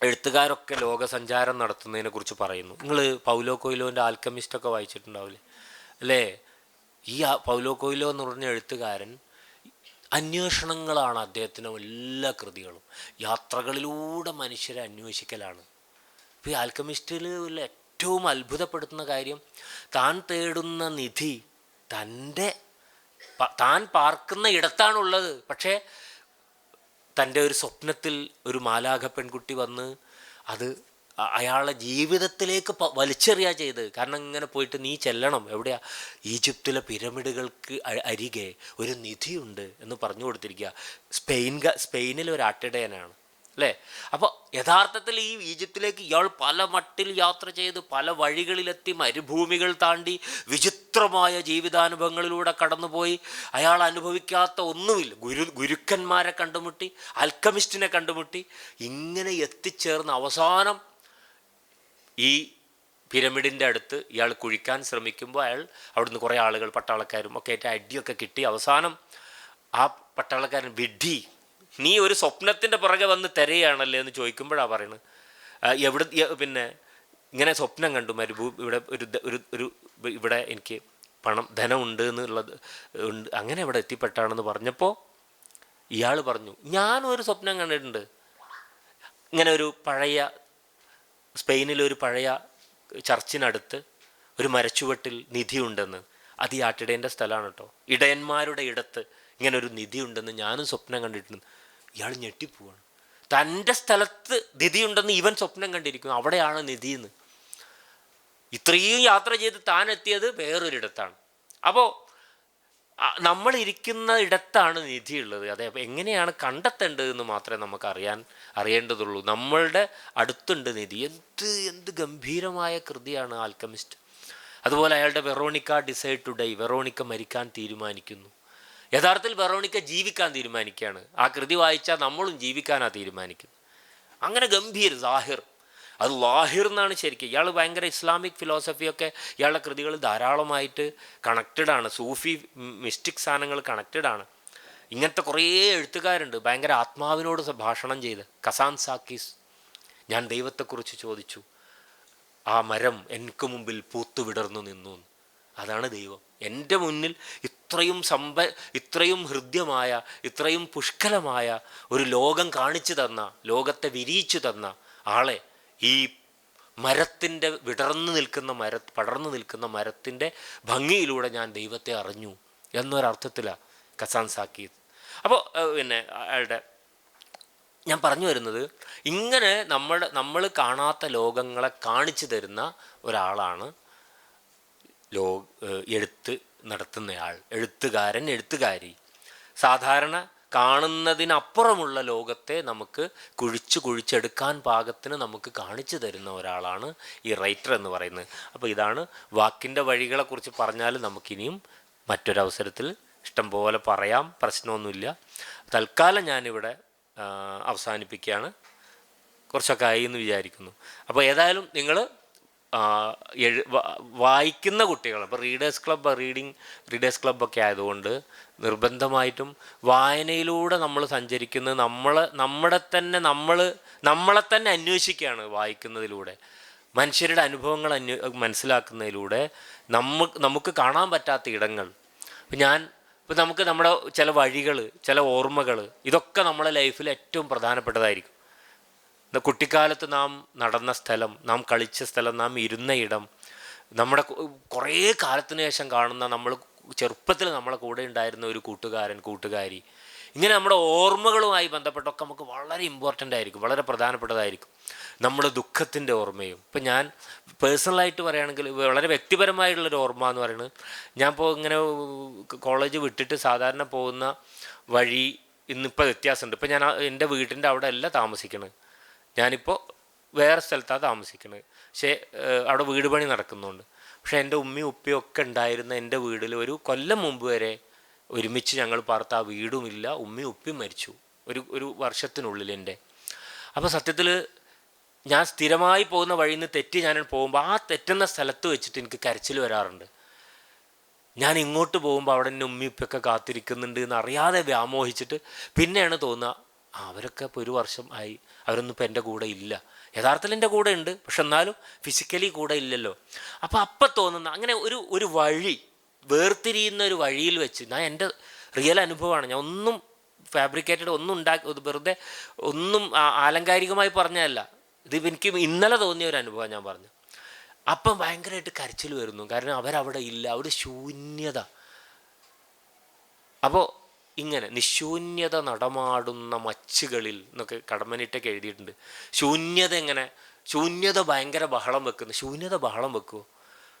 എഴുത്തുകാരൊക്കെ ലോകസഞ്ചാരം നടത്തുന്നതിനെ കുറിച്ച് പറയുന്നു. നിങ്ങൾ പൗലോ കൊയ്ലോൻ്റെ ആൽക്കമിസ്റ്റൊക്കെ വായിച്ചിട്ടുണ്ടാവില്ലേ അല്ലേ? ഈ പൗലോ കൊയ്ലോ എന്ന് പറഞ്ഞ എഴുത്തുകാരൻ അന്വേഷണങ്ങളാണ് അദ്ദേഹത്തിൻ്റെ എല്ലാ കൃതികളും. യാത്രകളിലൂടെ മനുഷ്യരെ അന്വേഷിക്കലാണ്. ഇപ്പോൾ ഈ ആൽക്കമിസ്റ്റിൽ ഏറ്റവും അത്ഭുതപ്പെടുത്തുന്ന കാര്യം, താൻ തേടുന്ന നിധി താൻ പാർക്കുന്ന ഇടത്താണുള്ളത്. പക്ഷേ തൻ്റെ ഒരു സ്വപ്നത്തിൽ ഒരു മാലാഖ പെൺകുട്ടി വന്ന് അത് അയാളെ ജീവിതത്തിലേക്ക് വലിച്ചെറിയാ ചെയ്ത്. കാരണം ഇങ്ങനെ പോയിട്ട് നീ ചെല്ലണം എവിടെയാ, ഈജിപ്തിലെ പിരമിഡുകൾക്ക് അരികെ ഒരു നിധിയുണ്ട് എന്ന് പറഞ്ഞു കൊടുത്തിരിക്കുക. സ്പെയിനിലെ ഒരു ആട്ടിടയനാണ് അല്ലേ? അപ്പോൾ യഥാർത്ഥത്തിൽ ഈ ഈജിപ്തിലേക്ക് ഇയാൾ പല മട്ടിൽ യാത്ര ചെയ്ത് പല വഴികളിലെത്തി, മരുഭൂമികൾ താണ്ടി, വിചിത്രമായ ജീവിതാനുഭവങ്ങളിലൂടെ കടന്നുപോയി. അയാൾ അനുഭവിക്കാത്ത ഒന്നുമില്ല. ഗുരുക്കന്മാരെ കണ്ടുമുട്ടി, ആൽക്കമിസ്റ്റിനെ കണ്ടുമുട്ടി, ഇങ്ങനെ എത്തിച്ചേർന്ന് അവസാനം ഈ പിരമിഡിൻ്റെ അടുത്ത് ഇയാൾ കുഴിക്കാൻ ശ്രമിക്കുമ്പോൾ അവിടുന്ന് കുറേ ആളുകൾ, പട്ടാളക്കാരും ഒക്കെ ആയിട്ട് അടിയൊക്കെ കിട്ടി. അവസാനം ആ പട്ടാളക്കാരൻ, വിഡ്ഢി, നീ ഒരു സ്വപ്നത്തിൻ്റെ പുറകെ വന്ന് തിരയാണല്ലേ എന്ന് ചോദിക്കുമ്പോഴാണ് പറയുന്നത്, പിന്നെ ഇങ്ങനെ സ്വപ്നം കണ്ടു ഇവിടെ ഒരു ഇവിടെ എനിക്ക് ധനമുണ്ട് എന്നുള്ളത് ഉണ്ട്, അങ്ങനെ ഇവിടെ എത്തിപ്പെട്ടാണെന്ന് പറഞ്ഞപ്പോൾ ഇയാൾ പറഞ്ഞു, ഞാനൊരു സ്വപ്നം കണ്ടിട്ടുണ്ട്. ഇങ്ങനെ ഒരു പഴയ സ്പെയിനിലൊരു പഴയ ചർച്ചിനടുത്ത് ഒരു മരച്ചുവട്ടിൽ നിധിയുണ്ടെന്ന്. അത് ഈ ആട്ടിടേൻ്റെ സ്ഥലമാണ് കേട്ടോ. ഇടയന്മാരുടെ ഇടത്ത് ഇങ്ങനെ ഒരു നിധിയുണ്ടെന്ന് ഞാനും സ്വപ്നം കണ്ടിട്ടുണ്ട്. ഇയാൾ ഞെട്ടിപ്പോവാണ്. തൻ്റെ സ്ഥലത്ത് നിധിയുണ്ടെന്ന് ഇവൻ സ്വപ്നം കണ്ടിരിക്കുന്നു, അവിടെയാണ് നിധിയെന്ന്. ഇത്രയും യാത്ര ചെയ്ത് താൻ എത്തിയത് വേറൊരിടത്താണ്. അപ്പോൾ നമ്മളിരിക്കുന്ന ഇടത്താണ് നിധിയുള്ളത്. അതെ, അപ്പോൾ എങ്ങനെയാണ് കണ്ടെത്തേണ്ടതെന്ന് മാത്രമേ നമുക്ക് അറിയേണ്ടതുള്ളൂ. നമ്മളുടെ അടുത്തുണ്ട് നിധി. എന്ത് ഗംഭീരമായ കൃതിയാണ് ആൽക്കമിസ്റ്റ്. അതുപോലെ അയാളുടെ Veronika decide to die, Veronika മരിക്കാൻ തീരുമാനിക്കുന്നു. യഥാർത്ഥത്തിൽ വെറോണിക്ക ജീവിക്കാൻ തീരുമാനിക്കുകയാണ്. ആ കൃതി വായിച്ചാൽ നമ്മളും ജീവിക്കാനാണ് തീരുമാനിക്കുന്നത്. അങ്ങനെ ഗംഭീർ ലാഹിർ, അത് ലാഹിർ എന്നാണ് ശരിക്കും. ഇയാൾ ഭയങ്കര ഇസ്ലാമിക് ഫിലോസഫിയൊക്കെ ഇയാളുടെ കൃതികൾ ധാരാളമായിട്ട് കണക്റ്റഡാണ്. സൂഫി മിസ്റ്റിക് സാധനങ്ങൾ കണക്റ്റഡാണ്. ഇങ്ങനത്തെ കുറേ എഴുത്തുകാരുണ്ട് ഭയങ്കര ആത്മാവിനോട് ഭാഷണം ചെയ്ത്. കസാൻ സാക്കീസ്, ഞാൻ ദൈവത്തെക്കുറിച്ച് ചോദിച്ചു, ആ മരം എനിക്ക് മുമ്പിൽ പൂത്തുവിടർന്നു നിന്നു. അതാണ് ദൈവം. എൻ്റെ മുന്നിൽ ഇത്രയും ഹൃദ്യമായ, ഇത്രയും പുഷ്കലമായ ഒരു ലോകം കാണിച്ചു തന്ന, ലോകത്തെ വിരിയിച്ചു തന്ന ആളെ ഈ മരത്തിൻ്റെ പടർന്നു നിൽക്കുന്ന മരത്തിൻ്റെ ഭംഗിയിലൂടെ ഞാൻ ദൈവത്തെ അറിഞ്ഞു എന്നൊരർത്ഥത്തിലാണ് കസാൻ സാക്കീത്. അപ്പോൾ പിന്നെ അയാളുടെ ഞാൻ പറഞ്ഞു വരുന്നത്, ഇങ്ങനെ നമ്മൾ കാണാത്ത ലോകങ്ങളെ കാണിച്ചു തരുന്ന ഒരാളാണ് എഴുത്ത് നടത്തുന്നയാൾ, എഴുത്തുകാരൻ, എഴുത്തുകാരി. സാധാരണ കാണുന്നതിനപ്പുറമുള്ള ലോകത്തെ നമുക്ക് കുഴിച്ചെടുക്കാൻ പാകത്തിന് നമുക്ക് കാണിച്ചു തരുന്ന ഒരാളാണ് ഈ റൈറ്റർ എന്ന് പറയുന്നത്. അപ്പോൾ ഇതാണ് വാക്കിൻ്റെ വഴികളെക്കുറിച്ച് പറഞ്ഞാൽ നമുക്കിനിയും മറ്റൊരവസരത്തിൽ ഇഷ്ടം പോലെ പറയാം, പ്രശ്നമൊന്നുമില്ല. തൽക്കാലം ഞാനിവിടെ അവസാനിപ്പിക്കുകയാണ്. കുറച്ചൊക്കെ ആയി എന്ന് വിചാരിക്കുന്നു. അപ്പോൾ ഏതായാലും നിങ്ങൾ വായിക്കുന്ന കുട്ടികൾ, ഇപ്പോൾ റീഡേഴ്സ് ക്ലബ്ബൊക്കെ ആയതുകൊണ്ട് നിർബന്ധമായിട്ടും വായനയിലൂടെ നമ്മൾ സഞ്ചരിക്കുന്നത് നമ്മളെ തന്നെ അന്വേഷിക്കുകയാണ്. വായിക്കുന്നതിലൂടെ മനുഷ്യരുടെ അനുഭവങ്ങൾ മനസ്സിലാക്കുന്നതിലൂടെ നമുക്ക് കാണാൻ പറ്റാത്ത ഇടങ്ങൾ, ഇപ്പോൾ നമുക്ക് നമ്മുടെ ചില വഴികൾ, ചില ഓർമ്മകൾ, ഇതൊക്കെ നമ്മളെ ലൈഫിൽ ഏറ്റവും പ്രധാനപ്പെട്ടതായിരിക്കും. കുട്ടിക്കാലത്ത് നാം നടന്ന സ്ഥലം, നാം കളിച്ച സ്ഥലം, നാം ഇരുന്ന ഇടം, നമ്മുടെ കുറേ കാലത്തിന് ശേഷം കാണുന്ന ചെറുപ്പത്തിൽ നമ്മളെ കൂടെ ഉണ്ടായിരുന്ന ഒരു കൂട്ടുകാരി, ഇങ്ങനെ നമ്മുടെ ഓർമ്മകളുമായി ബന്ധപ്പെട്ടൊക്കെ നമുക്ക് വളരെ ഇമ്പോർട്ടൻ്റ് ആയിരിക്കും, വളരെ പ്രധാനപ്പെട്ടതായിരിക്കും. നമ്മുടെ ദുഃഖത്തിൻ്റെ ഓർമ്മയും. ഇപ്പം ഞാൻ പേഴ്സണലായിട്ട് പറയുകയാണെങ്കിൽ വളരെ വ്യക്തിപരമായിട്ടുള്ളൊരു ഓർമ്മ എന്ന് പറയുന്നത്, ഞാൻ ഇങ്ങനെ കോളേജ് വിട്ടിട്ട് സാധാരണ പോകുന്ന വഴി ഇന്നിപ്പോൾ വ്യത്യാസമുണ്ട്. ഇപ്പം ഞാൻ എൻ്റെ വീട്ടിൻ്റെ അവിടെ അല്ല താമസിക്കണത്, ഞാനിപ്പോൾ വേറെ സ്ഥലത്താണ് താമസിക്കുന്നത്. പക്ഷേ അവിടെ വീട് പണി നടക്കുന്നുണ്ട്. പക്ഷേ എൻ്റെ ഉമ്മയും ഉപ്പയും ഒക്കെ ഉണ്ടായിരുന്ന എൻ്റെ വീട്ടിൽ ഒരു കൊല്ലം മുമ്പ് വരെ ഒരുമിച്ച് ഞങ്ങൾ പാർത്ത ആ വീടുമില്ല, ഉമ്മയും ഉപ്പയും മരിച്ചു ഒരു വർഷത്തിനുള്ളിൽ എൻ്റെ. അപ്പോൾ സത്യത്തിൽ ഞാൻ സ്ഥിരമായി പോകുന്ന വഴിയിൽ നിന്ന് തെറ്റി ഞാൻ പോകുമ്പോൾ ആ തെറ്റുന്ന സ്ഥലത്ത് വെച്ചിട്ട് എനിക്ക് കരച്ചിൽ വരാറുണ്ട്. ഞാൻ ഇങ്ങോട്ട് പോകുമ്പോൾ അവിടെ എൻ്റെ ഉമ്മയും ഉപ്പയൊക്കെ കാത്തിരിക്കുന്നുണ്ട് എന്നറിയാതെ വ്യാമോഹിച്ചിട്ട് പിന്നെയാണ് തോന്നുക, അവരൊക്കെ ഇപ്പോൾ ഒരു വർഷം ആയി, അവരൊന്നും ഇപ്പോൾ എൻ്റെ കൂടെ ഇല്ല. യഥാർത്ഥത്തിൽ എൻ്റെ കൂടെ ഉണ്ട്, പക്ഷെ എന്നാലും ഫിസിക്കലി കൂടെ ഇല്ലല്ലോ. അപ്പം തോന്നുന്ന അങ്ങനെ ഒരു വഴി, വേർതിരിയുന്ന ഒരു വഴിയിൽ വെച്ച്, ഞാൻ എൻ്റെ റിയൽ അനുഭവമാണ്, ഞാൻ ഒന്നും ഫാബ്രിക്കേറ്റഡ് ഒന്നും വെറുതെ ഒന്നും ആലങ്കാരികമായി പറഞ്ഞതല്ല, ഇത് എനിക്ക് ഇന്നലെ തോന്നിയ ഒരു അനുഭവം ഞാൻ പറഞ്ഞു. അപ്പം ഭയങ്കരമായിട്ട് കരച്ചിൽ വരുന്നു, കാരണം അവരവിടെ ഇല്ല, അവിടെ ശൂന്യത. അപ്പോൾ ഇങ്ങനെ നിശൂന്യത നടമാടുന്ന മച്ചുകളിൽ എന്നൊക്കെ കടമ്മനിട്ടൊക്കെ എഴുതിയിട്ടുണ്ട്. ശൂന്യത എങ്ങനെ, ശൂന്യത ഭയങ്കര ബഹളം വെക്കുന്നു, ശൂന്യത ബഹളം വെക്കുമോ?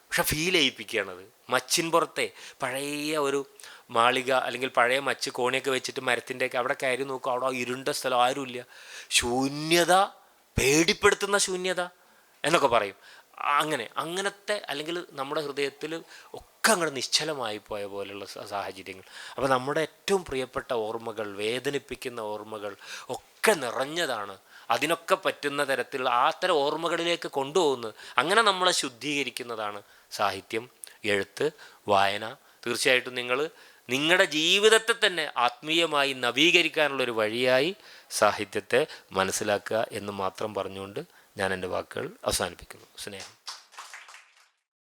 പക്ഷെ ഫീൽ ചെയ്യിപ്പിക്കുകയാണത്. മച്ചിൻ പുറത്തെ പഴയ ഒരു മാളിക അല്ലെങ്കിൽ പഴയ മച്ച് കോണിയൊക്കെ വെച്ചിട്ട് മരത്തിൻ്റെയൊക്കെ അവിടെ കയറി നോക്കും, അവിടെ ഇരുണ്ട സ്ഥലം, ആരുമില്ല, ശൂന്യത, പേടിപ്പെടുത്തുന്ന ശൂന്യത എന്നൊക്കെ പറയും. അങ്ങനത്തെ അല്ലെങ്കിൽ നമ്മുടെ ഹൃദയത്തിൽ ഒക്കെ അങ്ങോട്ട് നിശ്ചലമായി പോയ പോലെയുള്ള സാഹചര്യങ്ങൾ. അപ്പോൾ നമ്മുടെ ഏറ്റവും പ്രിയപ്പെട്ട ഓർമ്മകൾ, വേദനിപ്പിക്കുന്ന ഓർമ്മകൾ ഒക്കെ നിറഞ്ഞതാണ്. അതിനൊക്കെ പറ്റുന്ന തരത്തിലുള്ള അത്തരം ഓർമ്മകളിലേക്ക് കൊണ്ടുപോകുന്നത്, അങ്ങനെ നമ്മളെ ശുദ്ധീകരിക്കുന്നതാണ് സാഹിത്യം, എഴുത്ത്, വായന. തീർച്ചയായിട്ടും നിങ്ങളുടെ ജീവിതത്തെ തന്നെ ആത്മീയമായി നവീകരിക്കാനുള്ളൊരു വഴിയായി സാഹിത്യത്തെ മനസ്സിലാക്കുക എന്ന് മാത്രം പറഞ്ഞുകൊണ്ട് ഞാൻ എൻ്റെ വാക്കുകൾ അവസാനിപ്പിക്കുന്നു. സ്നേഹം.